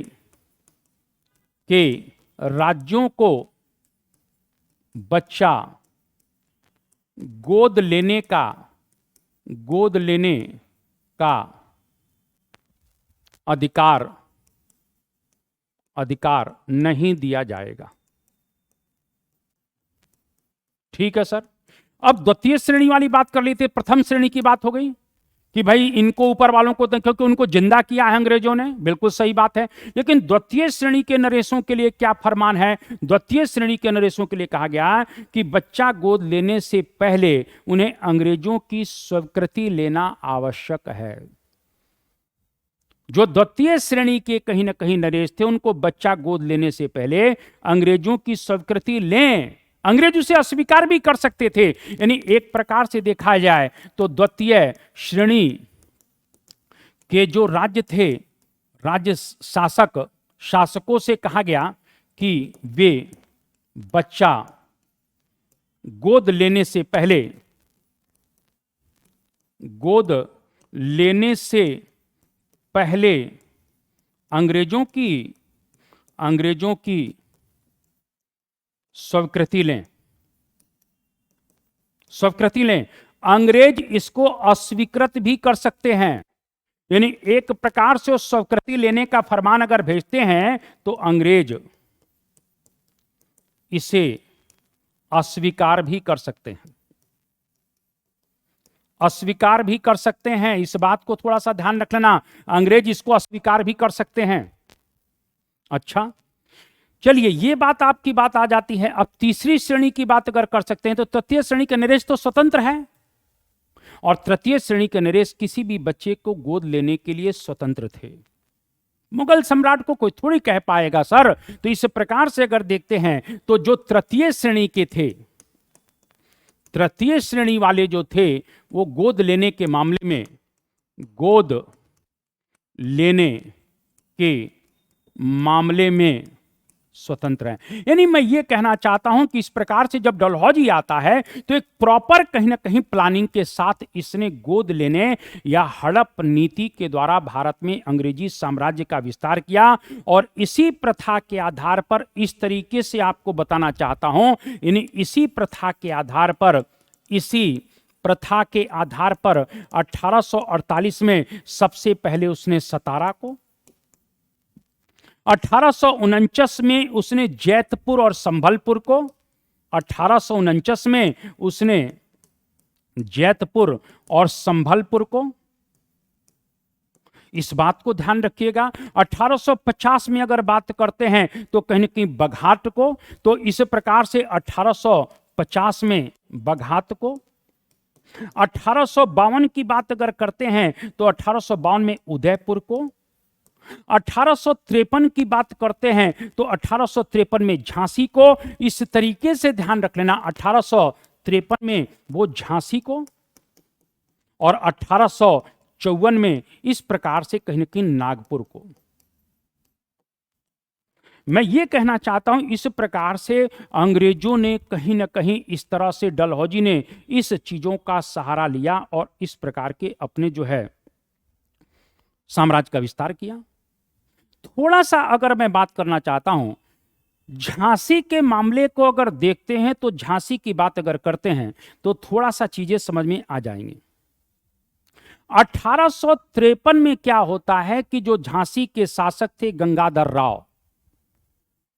के राज्यों को बच्चा गोद लेने का अधिकार नहीं दिया जाएगा। ठीक है सर। अब द्वितीय श्रेणी वाली बात कर लेते। प्रथम श्रेणी की बात हो गई कि भाई इनको ऊपर वालों को, क्योंकि उनको जिंदा किया है अंग्रेजों ने, बिल्कुल सही बात है। लेकिन द्वितीय श्रेणी के नरेशों के लिए क्या फरमान है? द्वितीय श्रेणी के नरेशों के लिए कहा गया कि बच्चा गोद लेने से पहले उन्हें अंग्रेजों की स्वीकृति लेना आवश्यक है। जो द्वितीय श्रेणी के कहीं ना कहीं नरेश थे, उनको बच्चा गोद लेने से पहले अंग्रेजों की स्वीकृति लें। अंग्रेज उसे अस्वीकार भी कर सकते थे। यानी एक प्रकार से देखा जाए तो द्वितीय श्रेणी के जो राज्य थे, राज्य शासकों से कहा गया कि वे बच्चा गोद लेने से पहले अंग्रेजों की स्वीकृति लें। अंग्रेज इसको अस्वीकृत भी कर सकते हैं। यानी एक प्रकार से उस स्वीकृति लेने का फरमान अगर भेजते हैं तो अंग्रेज इसे अस्वीकार भी कर सकते हैं। इस बात को थोड़ा सा ध्यान रख लेना, अंग्रेज इसको अस्वीकार भी कर सकते हैं। अच्छा, चलिए, ये बात आपकी बात आ जाती है। अब तीसरी श्रेणी की बात अगर कर सकते हैं तो तृतीय श्रेणी के नरेश तो स्वतंत्र है, और तृतीय श्रेणी के नरेश किसी भी बच्चे को गोद लेने के लिए स्वतंत्र थे। मुगल सम्राट को कोई थोड़ी कह पाएगा सर। तो इस प्रकार से अगर देखते हैं तो जो तृतीय श्रेणी के थे, तृतीय श्रेणी वाले जो थे, वो गोद लेने के मामले में, गोद लेने के मामले में स्वतंत्र है। यानी मैं ये कहना चाहता हूं कि इस प्रकार से जब डलहौजी आता है तो एक प्रॉपर कहीं ना कहीं प्लानिंग के साथ इसने गोद लेने या हड़प नीति के द्वारा भारत में अंग्रेजी साम्राज्य का विस्तार किया। और इसी प्रथा के आधार पर, इस तरीके से आपको बताना चाहता हूं, यानी इसी प्रथा के आधार पर, इसी प्रथा के आधार पर 1848 में सबसे पहले उसने सतारा को, 1849 में उसने जैतपुर और संभलपुर को, 1849 में उसने जैतपुर और संभलपुर को, इस बात को ध्यान रखिएगा। 1850 में अगर बात करते हैं तो कहीं न कहीं बघाट को, तो इस प्रकार से 1850 में बघाट को, 1852 की बात अगर करते हैं तो 1852 में उदयपुर को, 1853 की बात करते हैं तो 1853 में झांसी को। इस तरीके से ध्यान रख लेना, 1853 में वो झांसी को, और 1854 में इस प्रकार से कहीं न कहीं नागपुर को। मैं ये कहना चाहता हूं, इस प्रकार से अंग्रेजों ने कहीं ना कहीं, इस तरह से डलहौजी ने इस चीजों का सहारा लिया और इस प्रकार के अपने जो है साम्राज्य का विस्तार किया। थोड़ा सा अगर मैं बात करना चाहता हूं, झांसी के मामले को अगर देखते हैं तो झांसी की बात अगर करते हैं तो थोड़ा सा चीजें समझ में आ जाएंगी। 1853 में क्या होता है कि जो झांसी के शासक थे गंगाधर राव,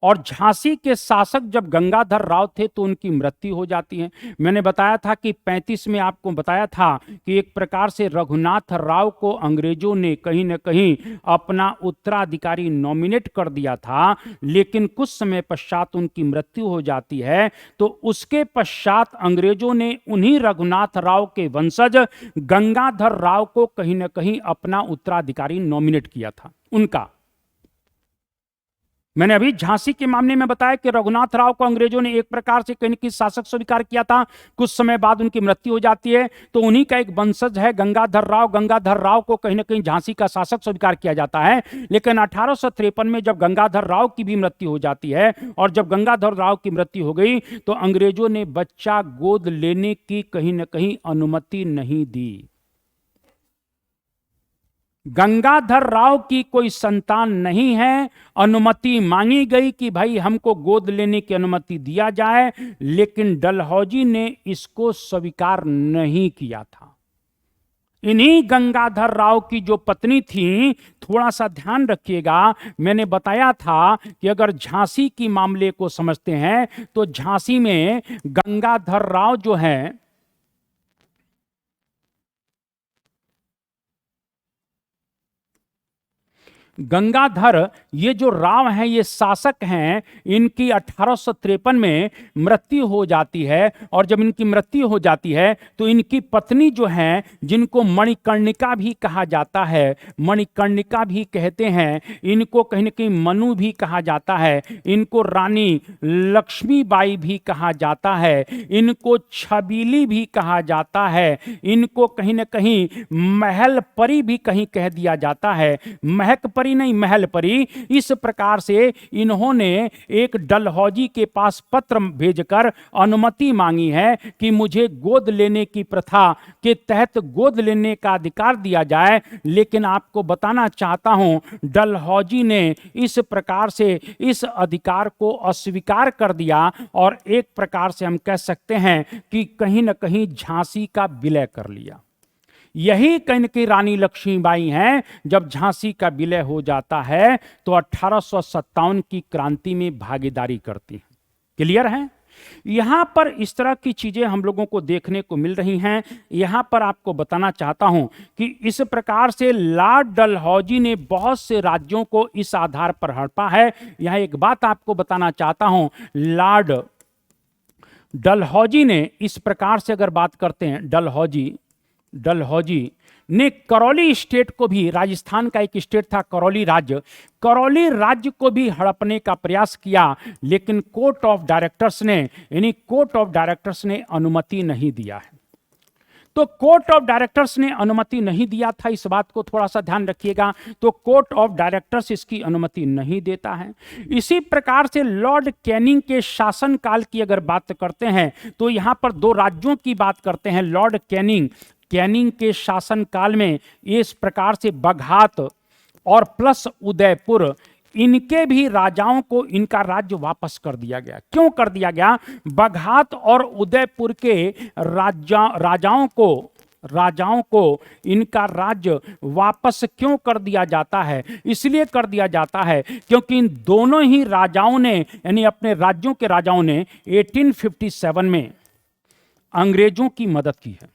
और झांसी के शासक जब गंगाधर राव थे तो उनकी मृत्यु हो जाती है। मैंने बताया था कि 35 में आपको बताया था कि एक प्रकार से रघुनाथ राव को अंग्रेजों ने कहीं न कहीं अपना उत्तराधिकारी नॉमिनेट कर दिया था, लेकिन कुछ समय पश्चात उनकी मृत्यु हो जाती है। तो उसके पश्चात अंग्रेजों ने उन्हीं रघुनाथ राव के वंशज गंगाधर राव को कहीं न कहीं अपना उत्तराधिकारी नॉमिनेट किया था उनका। मैंने अभी झांसी के मामले में बताया कि रघुनाथ राव को अंग्रेजों ने एक प्रकार से कहीं शासक स्वीकार किया था, कुछ समय बाद उनकी मृत्यु हो जाती है। तो उन्हीं का एक वंशज है गंगाधर राव, गंगाधर राव को कहीं ना कहीं झांसी का शासक स्वीकार किया जाता है। लेकिन 1853 में जब गंगाधर राव की भी मृत्यु हो जाती है, और जब गंगाधर राव की मृत्यु हो गई तो अंग्रेजों ने बच्चा गोद लेने की कहीं ना कहीं अनुमति नहीं दी। गंगाधर राव की कोई संतान नहीं है, अनुमति मांगी गई कि भाई हमको गोद लेने की अनुमति दिया जाए, लेकिन डलहौजी ने इसको स्वीकार नहीं किया था। इन्हीं गंगाधर राव की जो पत्नी थी, थोड़ा सा ध्यान रखिएगा, मैंने बताया था कि अगर झांसी की मामले को समझते हैं तो झांसी में गंगाधर राव जो है, गंगाधर ये जो राव हैं, ये शासक हैं, इनकी 1853 में मृत्यु हो जाती है। और जब इनकी मृत्यु हो जाती है तो इनकी पत्नी जो हैं, जिनको मणिकर्णिका भी कहा जाता है, मणिकर्णिका भी कहते हैं, इनको कहीं न कहीं मनु भी कहा जाता है, इनको रानी लक्ष्मीबाई भी कहा जाता है, इनको छबीली भी कहा जाता है, इनको कहीं न कहीं महल परी भी कहीं कह दिया जाता है, महक परी नहीं, महल परी। इस प्रकार से इन्होंने एक डलहौजी के पास पत्र भेजकर अनुमति मांगी है कि मुझे गोद लेने की प्रथा के तहत गोद लेने का अधिकार दिया जाए। लेकिन आपको बताना चाहता हूं, डलहौजी ने इस प्रकार से इस अधिकार को अस्वीकार कर दिया, और एक प्रकार से हम कह सकते हैं कि कहीं ना कहीं झांसी का विलय कर लिया। यही कहीं न कहीं रानी लक्ष्मीबाई हैं। जब झांसी का विलय हो जाता है तो 1857 की क्रांति में भागीदारी करती हैं। क्लियर है? यहां पर इस तरह की चीजें हम लोगों को देखने को मिल रही हैं। यहां पर आपको बताना चाहता हूं कि इस प्रकार से लॉर्ड डलहौजी ने बहुत से राज्यों को इस आधार पर हड़पा है। यहां एक बात आपको बताना चाहता हूं, लॉर्ड डलहौजी ने इस प्रकार से अगर बात करते हैं, डलहौजी ने करौली स्टेट को भी, राजस्थान का एक स्टेट था करौली राज्य को भी हड़पने का प्रयास किया, लेकिन कोर्ट ऑफ डायरेक्टर्स ने अनुमति नहीं दिया है। तो कोर्ट ऑफ डायरेक्टर्स ने अनुमति नहीं दिया था, इस बात को थोड़ा सा ध्यान रखिएगा। तो कोर्ट ऑफ डायरेक्टर्स इसकी अनुमति नहीं देता है। इसी प्रकार से लॉर्ड कैनिंग के शासनकाल की अगर बात करते हैं तो यहां पर दो राज्यों की बात करते हैं। लॉर्ड कैनिंग के शासनकाल में इस प्रकार से बघात और प्लस उदयपुर, इनके भी राजाओं को इनका राज्य वापस कर दिया गया। क्यों कर दिया गया? बघात और उदयपुर के राजाओं को इनका राज्य वापस क्यों कर दिया जाता है? इसलिए कर दिया जाता है क्योंकि इन दोनों ही राजाओं ने, यानी अपने राज्यों के राजाओं ने 1857 में अंग्रेजों की मदद की है,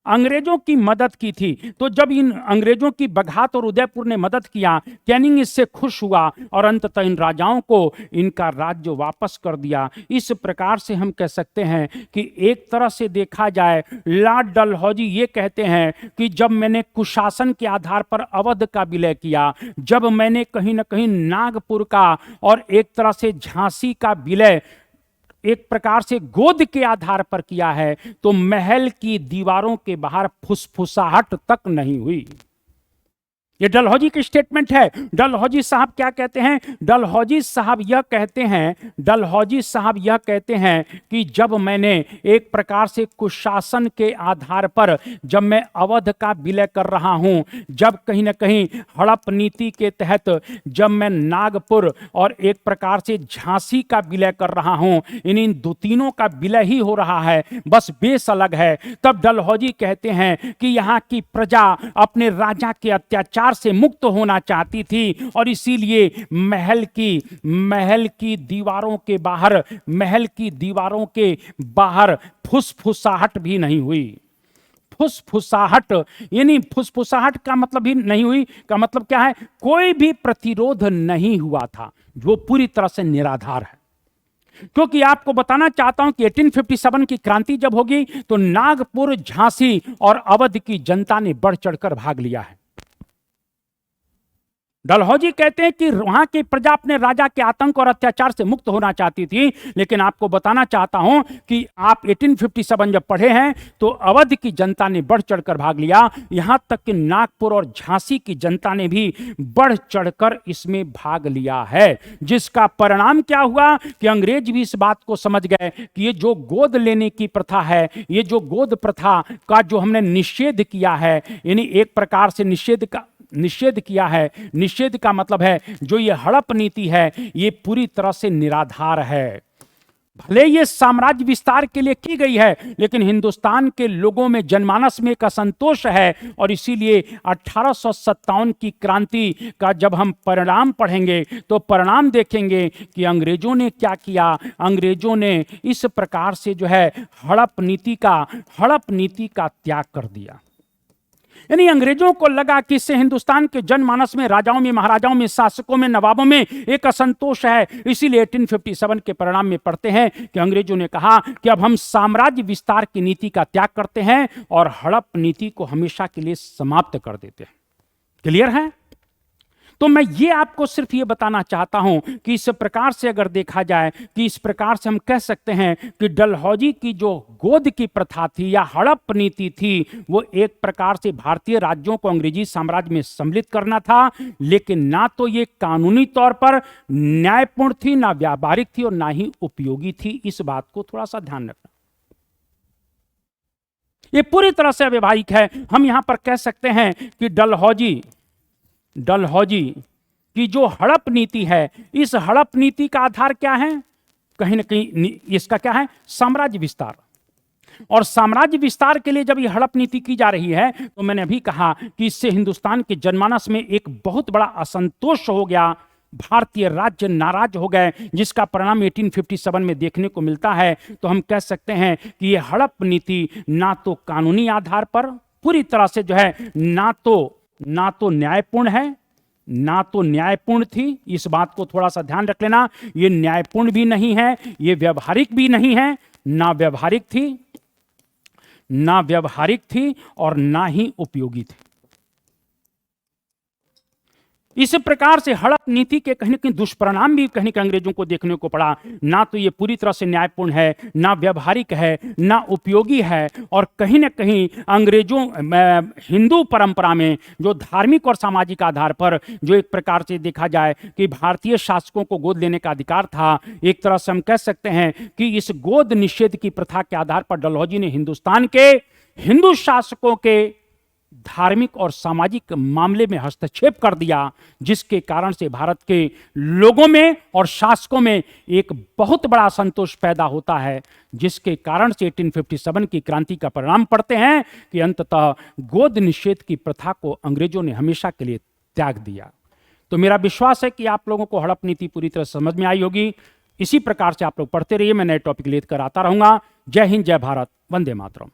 अंग्रेजों की मदद की थी। तो जब इन अंग्रेजों की बघात और उदयपुर ने मदद किया, कैनिंग इससे खुश हुआ और अंततः इन राजाओं को इनका राज्य वापस कर दिया। इस प्रकार से हम कह सकते हैं कि एक तरह से देखा जाए, लॉर्ड डलहौजी ये कहते हैं कि जब मैंने कुशासन के आधार पर अवध का विलय किया, जब मैंने कहीं ना कहीं नागपुर का और एक तरह से झांसी का विलय एक प्रकार से गोद के आधार पर किया है, तो महल की दीवारों के बाहर फुसफुसाहट तक नहीं हुई। ये डलहौजी की स्टेटमेंट है। डलहौजी साहब क्या कहते हैं? डलहौजी साहब यह कहते हैं कि जब मैंने एक प्रकार से कुशासन के आधार पर जब मैं अवध का विलय कर रहा हूं, जब कहीं ना कहीं हड़प नीति के तहत जब मैं नागपुर और एक प्रकार से झांसी का विलय कर रहा हूं, इन तीनों का विलय ही हो रहा है, बस बेस अलग है। तब डलहौजी कहते हैं कि यहाँ की प्रजा अपने राजा के अत्याचार से मुक्त होना चाहती थी और इसीलिए महल की दीवारों के बाहर फुसफुसाहट भी नहीं हुई। फुसफुसाहट यानी फुसफुसाहट का मतलब भी नहीं हुई का मतलब क्या है? कोई भी प्रतिरोध नहीं हुआ था, जो पूरी तरह से निराधार है। क्योंकि आपको बताना चाहता हूं कि 1857 की क्रांति जब होगी तो नागपुर, झांसी और अवध की जनता ने बढ़ चढ़कर भाग लिया है। डलहौजी कहते हैं कि वहां की प्रजा अपने राजा के आतंक और अत्याचार से मुक्त होना चाहती थी, लेकिन आपको बताना चाहता हूं कि आप 1857 जब पढ़े हैं तो अवध की जनता ने बढ़ चढ़कर भाग लिया, यहां तक कि नागपुर और झांसी की जनता ने भी बढ़ चढ़कर इसमें भाग लिया है। जिसका परिणाम क्या हुआ कि अंग्रेज भी इस बात को समझ गए कि ये जो गोद लेने की प्रथा है, ये जो गोद प्रथा का जो हमने निषेध किया है, यानी एक प्रकार से निषेध किया है, निषेध का मतलब है जो ये हड़प नीति है ये पूरी तरह से निराधार है। भले ये साम्राज्य विस्तार के लिए की गई है, लेकिन हिंदुस्तान के लोगों में जनमानस में एक असंतोष है और इसीलिए 1857 की क्रांति का जब हम परिणाम पढ़ेंगे तो परिणाम देखेंगे कि अंग्रेजों ने क्या किया। अंग्रेजों ने इस प्रकार से जो है हड़प नीति का त्याग कर दिया। यानी अंग्रेजों को लगा कि इससे हिंदुस्तान के जनमानस में, राजाओं में, महाराजाओं में, शासकों में, नवाबों में एक असंतोष है। इसीलिए 1857 के परिणाम में पढ़ते हैं कि अंग्रेजों ने कहा कि अब हम साम्राज्य विस्तार की नीति का त्याग करते हैं और हड़प नीति को हमेशा के लिए समाप्त कर देते हैं। क्लियर है? तो मैं ये आपको सिर्फ ये बताना चाहता हूं कि इस प्रकार से अगर देखा जाए कि इस प्रकार से हम कह सकते हैं कि डलहौजी की जो गोद की प्रथा थी या हड़प नीति थी, वो एक प्रकार से भारतीय राज्यों को अंग्रेजी साम्राज्य में सम्मिलित करना था, लेकिन ना तो ये कानूनी तौर पर न्यायपूर्ण थी, ना व्यावहारिक थी और ना ही उपयोगी थी। इस बात को थोड़ा सा ध्यान रखना। ये पूरी तरह से अव्यावहारिक है। हम यहां पर कह सकते हैं कि डलहौजी की जो हड़प नीति है, इस हड़प नीति का आधार क्या है? कहीं ना कहीं इसका क्या है? साम्राज्य विस्तार। और साम्राज्य विस्तार के लिए जब ये हड़प नीति की जा रही है तो मैंने अभी कहा कि इससे हिंदुस्तान के जनमानस में एक बहुत बड़ा असंतोष हो गया, भारतीय राज्य नाराज हो गए, जिसका परिणाम 1857 में देखने को मिलता है। तो हम कह सकते हैं कि यह हड़प नीति ना तो कानूनी आधार पर पूरी तरह से जो है ना तो न्यायपूर्ण है, ना तो न्यायपूर्ण थी। इस बात को थोड़ा सा ध्यान रख लेना, ये न्यायपूर्ण भी नहीं है, ये व्यवहारिक भी नहीं है, ना व्यवहारिक थी और ना ही उपयोगी थी। इस प्रकार से हड़प नीति के कहीं न कहीं दुष्परिणाम भी कहीं अंग्रेजों को देखने को पड़ा। ना तो ये पूरी तरह से न्यायपूर्ण है, ना व्यवहारिक है, ना उपयोगी है, और कहीं न कहीं अंग्रेजों हिंदू परंपरा में जो धार्मिक और सामाजिक आधार पर जो एक प्रकार से देखा जाए कि भारतीय शासकों को गोद लेने का अधिकार था, एक तरह से हम कह सकते हैं कि इस गोद निषेध की प्रथा के आधार पर डलहौजी ने हिंदुस्तान के हिंदू शासकों के धार्मिक और सामाजिक मामले में हस्तक्षेप कर दिया, जिसके कारण से भारत के लोगों में और शासकों में एक बहुत बड़ा असंतोष पैदा होता है, जिसके कारण से 1857 की क्रांति का परिणाम पड़ते हैं कि अंततः गोद निषेध की प्रथा को अंग्रेजों ने हमेशा के लिए त्याग दिया। तो मेरा विश्वास है कि आप लोगों को हड़प नीति पूरी तरह समझ में आई होगी। इसी प्रकार से आप लोग पढ़ते रहिए, मैं नए टॉपिक लेकर आता रहूंगा। जय हिंद, जय भारत, वंदे मातरम।